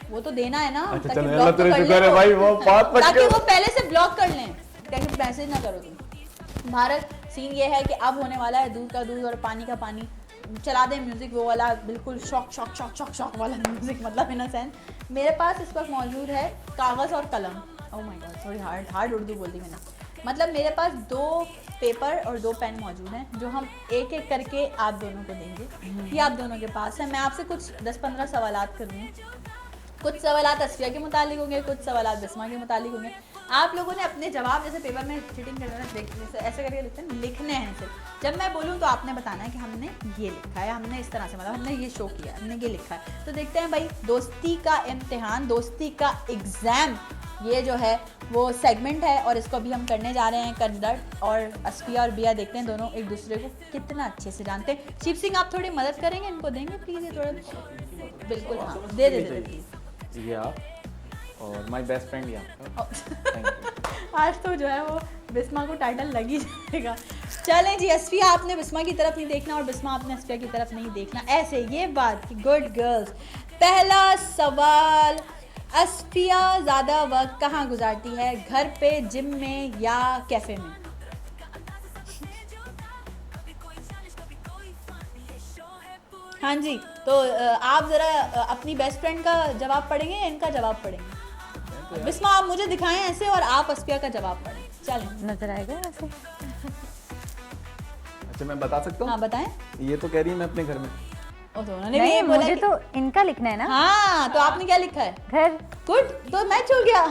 वो तो देना है ना, अच्छा, ताकि चलो, block अल्लाह तो तेरे कर शुक्र लें है वो। भाई, वो बात पक ताकि गई। वो पहले से ब्लॉक कर लें, ताकि मैसेज ना करो तुम। भारत सीन ये है कि अब होने वाला है दूध का दूध और पानी का पानी। चला दें म्यूजिक वो वाला, बिल्कुल shock shock shock shock shock वाला म्यूजिक, मतलब इन अ सेंस। मेरे पास इस वक्त मौजूद है कागज़ और कलम। ओह माय गॉड, थोड़ी हार्ड उर्दू बोल दी मैंने। मतलब मेरे पास 2 पेपर और 2 पेन मौजूद हैं, जो हम एक एक करके आप दोनों को देंगे। ये आप दोनों के पास है। मैं आपसे कुछ 10-15 सवालात करूँगी। कुछ सवालात अस्फिया के मुतालिक होंगे, कुछ सवालात बिस्मा के मुतालिक होंगे। आप लोगों ने अपने जवाब जैसे पेपर में चीटिंग कर देना, जैसे ऐसे करके लिखते हैं, लिखने हैं सिर्फ। जब मैं बोलूँ तो आपने बताना है कि हमने ये लिखा है, हमने इस तरह से, मतलब हमने ये शो किया, हमने ये लिखा है। तो देखते हैं भाई, दोस्ती का इम्तिहान, दोस्ती का एग्ज़ाम, ये जो है वो सेगमेंट है, और इसको अभी हम करने जा रहे हैं कंडक्ट। और अस्फिया और बिया देखते हैं दोनों एक दूसरे को कितना अच्छे से जानते हैं। शिव सिंह आप थोड़ी मदद करेंगे, इनको देंगे प्लीज़ ये थोड़ा। बिल्कुल हाँ, दे प्लीज़। ये आप और माय बेस्ट फ्रेंड ये आपका। Thank you. आज तो जो है वो बिस्मा को टाइटल लग ही जाएगा। चलें जी, अस्फिया आपने बिस्मा की तरफ नहीं देखना और बिस्मा आपने अस्फिया की तरफ नहीं देखना, ऐसे ये बात कि गुड गर्ल्स। पहला सवाल, अस्फिया ज़्यादा वक्त कहाँ गुजारती है, घर पे, जिम में या कैफ़े में? हाँ जी, तो आप ज़रा अपनी बेस्ट फ्रेंड का जवाब पढ़ेंगे या इनका जवाब पढ़ेंगे? बिस्मा आप मुझे दिखाएं ऐसे, और आप अस्फिया का जवाब पढ़ें। चलें। नजर आएगा ऐसे। अच्छा मैं बता सकता हाँ हूँ, बताएं। ये तो कह रही है मैं अपने घर में। ओ तो उन्होंने भी नहीं, ये बोला मुझे कि- तो इनका लिखना है ना। हाँ, तो आपने क्या लिखा है? घर। गुड, तो मैच हो गया।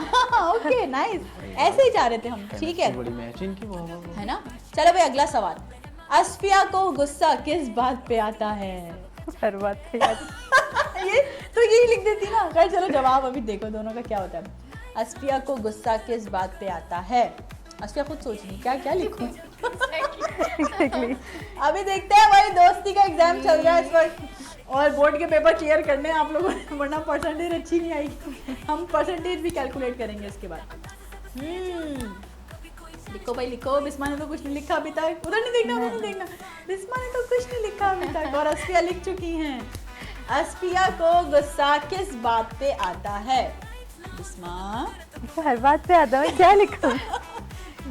ओके नाइस, ऐसे ही जा रहे थे हम, ठीक है, बड़ी मैच इनकी, वाह वाह वाह। है ना। चलो भाई अगला सवाल, अस्फिया को गुस्सा किस बात पे आता है? हर बात पे याद। ये तो यही लिख देती ना। खैर चलो जवाब अभी देखो दोनों का क्या होता है। अस्फिया को गुस्सा किस बात पे आता है? अस्फिया खुद सोच रही क्या क्या लिखूं। अभी देखते हैं भाई, दोस्ती का एग्जाम चल रहा है इस वक्त, और बोर्ड के पेपर क्लियर करने हैं आप लोगों ने, वरना परसेंटेज अच्छी नहीं आएगी। हम परसेंटेज भी कैलकुलेट करेंगे इसके बाद। लिखो भाई लिखो, बिस्मा ने तो कुछ नहीं लिखा अभी तक, उधर नहीं देखना, उधर नहीं देखना, बिस्मा ने तो कुछ नहीं लिखा अभी तक। और अस्फिया लिख चुकी हैं। अस्फिया को गुस्सा किस बात पे आता है? बिस्मा, हर बात पे आता है, क्या लिखूं?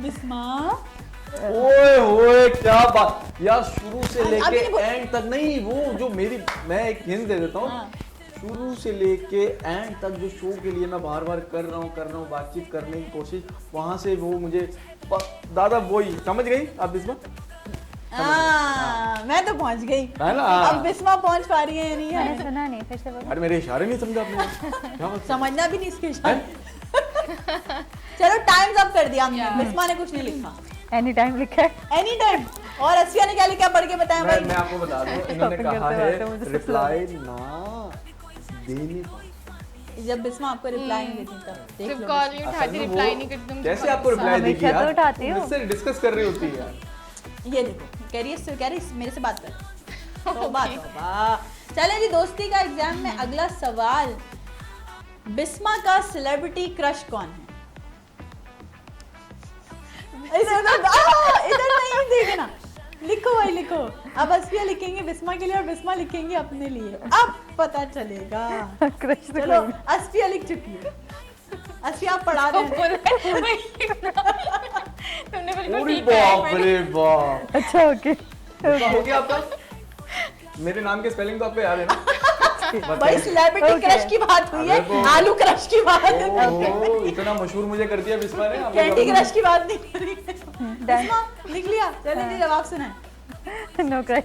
बिस्मा, ओए होए क्या बात यार, शुरू से अभी लेके नहीं बोल- एंड तक नहीं, वो जो मेरी, मैं एक हिंट दे देता हूँ, हाँ। शुरू से लेके एंड तक जो शो के लिए मैं बार बार कर रहा हूँ बातचीत करने की कोशिश, वहां से वो मुझे दादा वही समझ गई आप इस बार? मैं तो पहुंच गई, है ना? अब बिस्मा पहुंच पा रही है या नहीं मैंने है? सुना नहीं, फिर से बोलो। अरे मेरे इशारे नहीं समझा आपने? क्या बात है? समझना भी नहीं इसके इशारे। चलो टाइम्स अप कर दिया हमने, बिस्मा ने कुछ नहीं लिखा। एनी टाइम लिखा है। Any time. और अस्फिया ने क्या लिखा, पढ़ के बताएं मैं भाई। आपको बता दूं, इन्होंने Shopping कहा करते है वक्त मुझे सबसे रिप्लाई ना देने। जब बिस्मा आपको रिप्लाई नहीं देती तब देख जब लो। कॉल नहीं असल उठाती, में रिप्लाई वो नहीं करती, तुम कैसे आपको रिप्लाई हमेशा देगी यार? तो उठाती हूँ। मुझसे डिस्कस कर रही होती है यार। ये देखो, कह रही है मेरे से बात कर। तौबा तौबा। चलें जी, दोस्ती का एग्जाम में अगला सवाल, बिस्मा का सेलिब्रिटी क्रश कौन है? इधर नहीं देखना, लिखो भाई लिखो। अब अस्फिया लिखेंगे बिस्मा के लिए और बिस्मा लिखेंगे अपने लिए, अब पता चलेगा। क्रश तो चलो, कोई अस्फिया लिख चुकी है। अस्फिया आप पढ़ा दें। तुमने बिल्कुल अरे ठीक बाप है। रे बाप। नहीं। अच्छा ओके। हो गया आपका? मेरे नाम के स्पेलिंग तो आपको याद है ना? भाई सेलिब्रिटी Okay. क्रश की बात हुई है, अरे वो- आलू क्रश की बात है, ओह, इतना मशहूर मुझे कर दिया बिस्मा ने। आपको कैंडी पता क्रश की बात नहीं करी। डन। बिस्मा लिख लिया, चलिए जी जवाब सुनाएं। No crush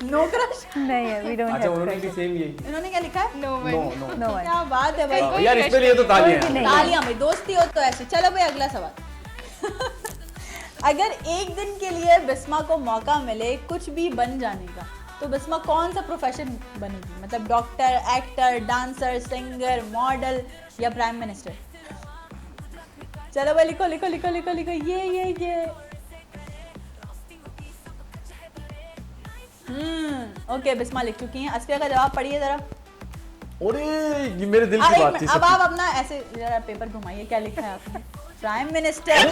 no crush. नहीं है, वी डोंट अच्छा, हैव उन्होंने भी क्रश। सेम यही। इन्होंने क्या लिखा है? No no one. No. No one. क्या बात है भाई, यार इसके लिए तो तालियां कोई भी हैं। नहीं। तालियां में दोस्ती हो तो ऐसे। चलो भाई अगला सवाल। अगर एक दिन के लिए बिस्मा को मौका मिले कुछ भी बन जाने का, तो बिस्मा कौन सा प्रोफेशन बनेगी? मतलब doctor, actor, dancer, singer, model या प्राइम मिनिस्टर? चलो भाई लिखो लिखो लिखो लिखो लिखो, ये ओके, बिस्मा लिख चुकी हैं। अस्फिया का जवाब पढ़िए जरा। अरे ये मेरे दिल की एक बात थी। मिनट, अब सच्ची। आप अपना ऐसे जरा पेपर घुमाइए, क्या लिखा है आपने? Prime minister.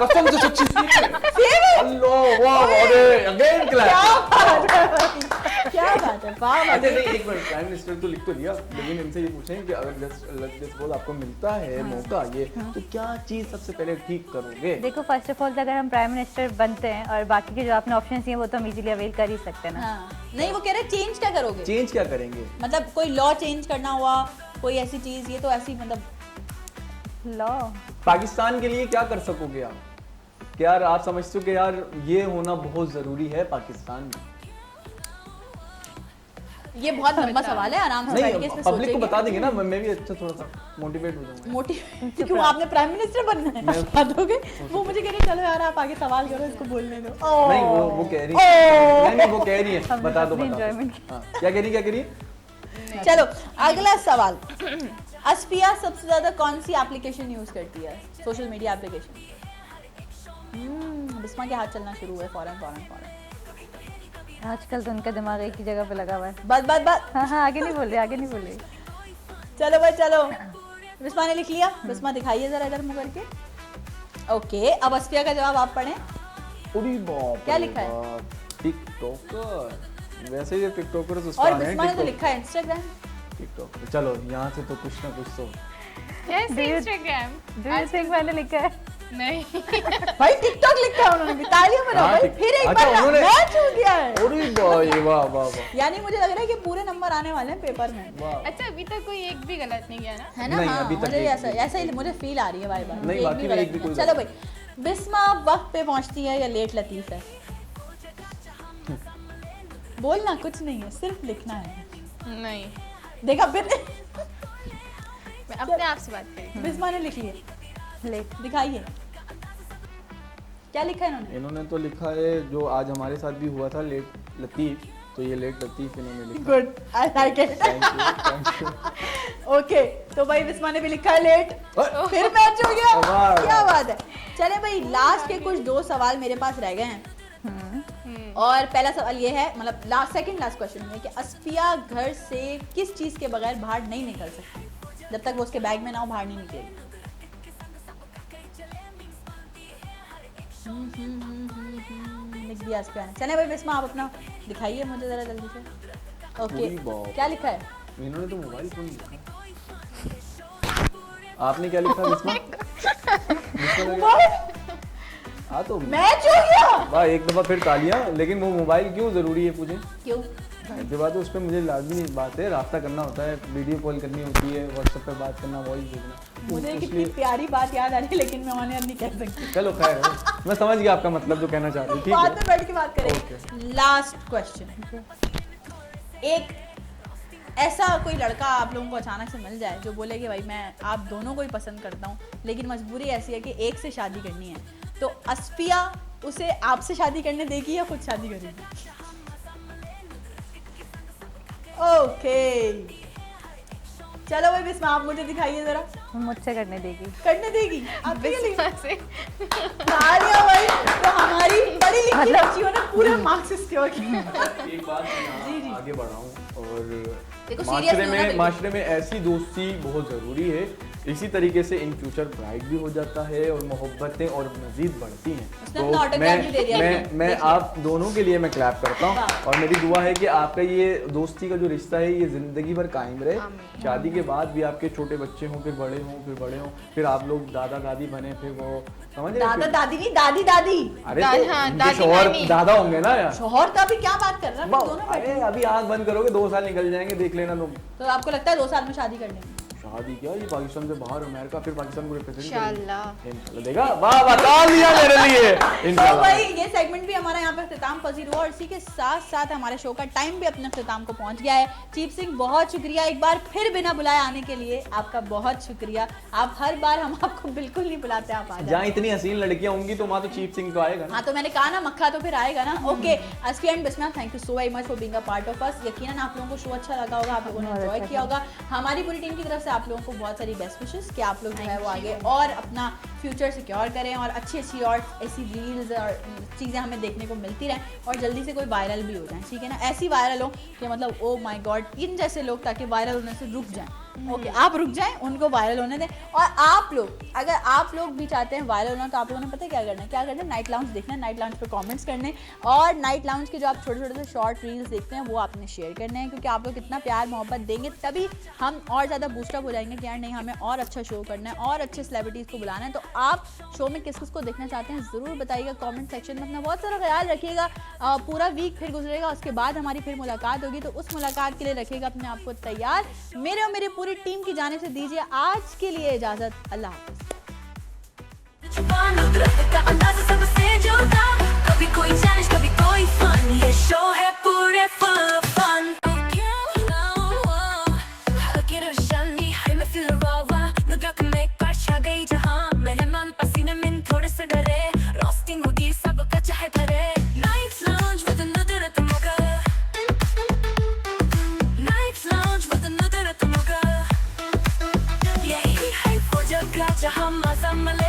कसम से सच्ची अल्लाह वाह, अरे अगेन क्या क्लैप। बात है भाई, क्या बात है, वाह अच्छा भाई। नहीं, एक मिनट, प्राइम मिनिस्टर तो लिख तो लिया, लेकिन इनसे ये पूछें कि अगर सपोज आपको मिलता है मौका ये, तो क्या चीज सबसे पहले ठीक करोगे? देखो, फर्स्ट ऑफ ऑल तो अगर हम प्राइम मिनिस्टर बनते हैं और बाकी के जो आपने ऑप्शन दिए वो तो हम इजीली अवेल कर ही सकते हैं ना। हाँ, नहीं वो कह रहे चेंज क्या करोगे? चेंज क्या करेंगे? मतलब कोई लॉ चेंज करना हुआ, कोई ऐसी चीज, ये तो ऐसी मतलब लॉ पाकिस्तान के लिए क्या कर सकोगे आप? क्या यार आप समझते हो कि यार ये होना बहुत जरूरी है पाकिस्तान में? ये बहुत लंबा सवाल है, आराम से बैठ के नहीं, इसमें पब्लिक को सोचेंगे। बता देंगे ना, मैं भी अच्छा थोड़ा सा मोटिवेट हो जाऊंगा। मोटिव क्यों, आपने प्राइम मिनिस्टर बनना है? मैं- बता दोगे? वो मुझे कह रहे चलो यार आप आगे सवाल करो, इसको बोलने दो। नहीं वो कह रही है, नहीं वो कह रही है, हमने बता दो अपनी बता enjoyment दो। हाँ, क्या कह रही है? चलो अगला सवाल। अस्फिया सबसे ज्यादा कौन सी एप्लीकेशन यूज करती है? Social media application. बिस्मा के हाथ चलना शुरू हुए फौरन फौरन फौरन। आजकल तो उनका दिमाग एक ही जगह पे लगा हुआ है। बस हाँ हाँ, आगे नहीं बोल रहे, आगे नहीं बोल रहे। चलो भाई चलो, बिस्मा ने लिख लिया। बिस्मा दिखाइए जरा इधर मुंह करके। ओके, अब अस्फिया का जवाब आप पढ़ें। अरे बाप क्या रे लिखा है? बाप, टिकटॉकर। वैसे ये टिकटॉकर तो और स्टार हैं, बिस्मा ने तो टिकटॉक- लिखा है इंस्टाग्राम। टिकटॉक। चलो यहाँ से तो कुछ ना कुछ तो। Yes, Do you- Instagram. Do you think मैंने लिखा है? नहीं। भाई टिकटॉक लिखा है उन्होंने भी, तालियां बजाओ हाँ, भाई। टिक- फिर एक अच्छा, बार उन्होंने- मैच हो गया है। अरे भाई वाह वाह वाह यानी मुझे लग रहा है कि पूरे नंबर आने वाले हैं पेपर में, वाह। अच्छा अभी तक कोई एक भी गलत नहीं किया ना? है ना? नहीं, हाँ, अभी तक मुझे एक ऐसा भी- ऐसा ही मुझे फील आ रही है बार बार। नहीं, बाकी में एक भी कोई चलो गलत भाई, बिस्मा वक्त पे पहुंचती है या लेट लतीफ है? बोलना कुछ नहीं है, सिर्फ लिखना है। नहीं, देखा फिर मैं अपने आप से बात करी। बिस्मा ने लिख लिए, लेट। दिखाइए क्या लिखा है इन्होंने। इन्होंने तो लिखा है जो आज हमारे साथ भी हुआ था, लेट लतीफ, तो ये लेट लतीफ इन्होंने लिखा। Good, I like it. Thank you. Okay, तो भाई बिस्मा ने भी लिखा है लेट। अरे, फिर मैच हो गया, वाह। क्या बात है। चले भाई, लास्ट के कुछ 2 सवाल मेरे पास रह गए हैं। और पहला सवाल ये है, मतलब लास्ट सेकंड लास्ट क्वेश्चन है कि अस्फिया घर से किस चीज के बगैर बाहर नहीं निकल सकती? जब तक वो उसके बैग में ना हो बाहर नहीं निकलेगी। लिख दिया इस पे आने। चले भाई बिस्मा, आप अपना दिखाइए मुझे जरा जल्दी से। ओके, अरे बाप। क्या लिखा है? इन्होंने तो मोबाइल फोन लिखा। आपने क्या लिखा बिस्मा? हाँ तो मैच हो गया। वाह, एक दफा फिर तालियां। लेकिन वो मोबाइल क्यों जरूरी है पूछे? क्यों? जो बात है उस पर मुझे लाजमी बात है, रास्ता करना होता है, वीडियो कॉल करनी होती है, व्हाट्सएप पे बात करना, वॉइस भेजना। मुझे तो कितनी इसलिए- प्यारी बात याद आ रही है, लेकिन मैं उन्हें अब नहीं कह सकती। चलो खैर है। मैं समझ गया आपका मतलब जो कहना चाह रही थी। बाद ठीक में बैठ के बात करेंगे। लास्ट क्वेश्चन, एक ऐसा कोई लड़का आप लोगों को अचानक से मिल जाए जो बोले कि भाई मैं आप दोनों को ही पसंद करता हूँ, लेकिन मजबूरी ऐसी है कि एक से शादी करनी है, तो असफिया उसे आपसे शादी करने देगी या खुद शादी करेगी? ओके, चलो भाई बिस्मा, आप मुझे दिखाइए जरा। मुझसे करने देगी। करने देगी आपके लिए? बिस्मा से तालियां भाई, तो हमारी पढ़ी लिखी बच्चियों ने पूरे मार्क्स सिक्योर किए। है। एक बात मैं आगे बढ़ाऊं और देखो, serious नहीं होना बिल्कुल। माशरे में ऐसी दोस्ती बहुत ज़रूरी है। इसी तरीके से इन फ्यूचर ब्राइट भी हो जाता है और मोहब्बतें और मजीद बढ़ती हैं। उसने अपना autograph भी दे दिया है। मैं देखिए। आप दोनों के लिए मैं क्लैप करता हूँ वाह। और मेरी दुआ है कि आपका ये दोस्ती का जो रिश्ता है ये ज़िंदगी भर कायम रहे। शादी के बाद भी आपके छोटे बच्चे हों, फिर बड़े हों, फिर बड़े हों, फिर आप लोग दादा दादी बने, फिर वो समझ रहे हैं? दादा दादी नहीं, दादी दादी। अरे हाँ, तो हाँ, उनके दादी शौहर नानी। दादा होंगे ना यार। शोहर का भी क्या बात कर रहा है? हम दोनों बैठे अरे अभी आंख बंद करोगे 2 साल निकल जाएंगे, देख लेना तुम। तो आपको लगता है 2 साल में शादी कर लेंगे? शादी क्या, ये पाकिस्तान से बाहर अमेरिका, फिर पाकिस्तान को रिप्रेजेंट इंशाल्लाह। इंशाल्लाह देगा। वाह बता दिया मेरे लिए तो इंशाल्लाह। भाई ये सेगमेंट भी हमारा यहाँ पर इख्तिताम पजीर हुआ और इसी के साथ साथ हमारे शो का टाइम भी अपने इख्तिताम को पहुँच गया है। चीप सिंह, बहुत शुक्रिया एक बार फिर बिना बुलाए आने के लिए, आपका बहुत शुक्रिया। आप हर बार हम आपको बिल्कुल नहीं बुलाते, आप आ जहाँ जाए। इतनी हसीन लड़कियां होंगी तो वहाँ तो चीप सिंह तो आएगा ना। हाँ, तो मैंने कहा ना, मक्खा तो फिर आएगा ना। Okay, Asfi and Bisma, thank you so very much for being a part of us. यकीनन आप लोगों को शो अच्छा लगा होगा, आप लोगों ने बहुत एंजॉय अच्छा किया होगा। हमारी पूरी टीम की तरफ से आप लोगों को बहुत सारी बेस्ट विशेस कि आप लोग जो है वो आगे और अपना फ्यूचर सिक्योर करें और अच्छी अच्छी और ऐसी रील्स और चीज़ें हमें देखने को मिलती रहें और जल्दी से कोई वायरल भी हो जाए, ठीक है ना? ऐसी वायरल हो कि मतलब ओ माय गॉड, इन जैसे लोग ताकि वायरल होने से रुक जाएं। ओके, आप रुक जाएं, उनको वायरल होने दें। और आप लोग, अगर आप लोग भी चाहते हैं वायरल होना, तो आप लोगों ने पता है क्या करना है? क्या करना है? नाइट लाउंज देखना है, नाइट लाउंज पे कमेंट्स करने, और नाइट लाउंज के जो आप छोटे छोटे से शॉर्ट रील्स देखते हैं वो आपने शेयर करने हैं, क्योंकि आप लोग इतना प्यार मोहब्बत देंगे तभी हम और ज़्यादा बूस्टअप हो जाएंगे कि यार नहीं, हमें और अच्छा शो करना है और अच्छे सेलिब्रिटीज़ को बुलाना है। तो आप शो में किस किस को देखना चाहते हैं ज़रूर बताइएगा कमेंट सेक्शन में। अपना बहुत सारा ख्याल रखिएगा। पूरा वीक फिर गुजरेगा, उसके बाद हमारी फिर मुलाकात होगी, तो उस मुलाकात के लिए रखिएगा अपने आप को तैयार। मेरे और मेरी पूरी टीम की जाने से दीजिए आज के लिए इजाजत। अल्लाह हाफ़िज़। छुपा नुदरत का अंदाज़ सबसे जुदा, कभी कोई चैलेंज कभी कोई फन, ये शो है पूरे फुल फन। मेहमान पसीने में थोड़े से डरे, रोस्टिंग होगी सबका चाहे धरे। Night lounge with नुदरत Mughal, Night lounge with नुदरत Mughal, यही है वो जगह जहाँ मजा मिले।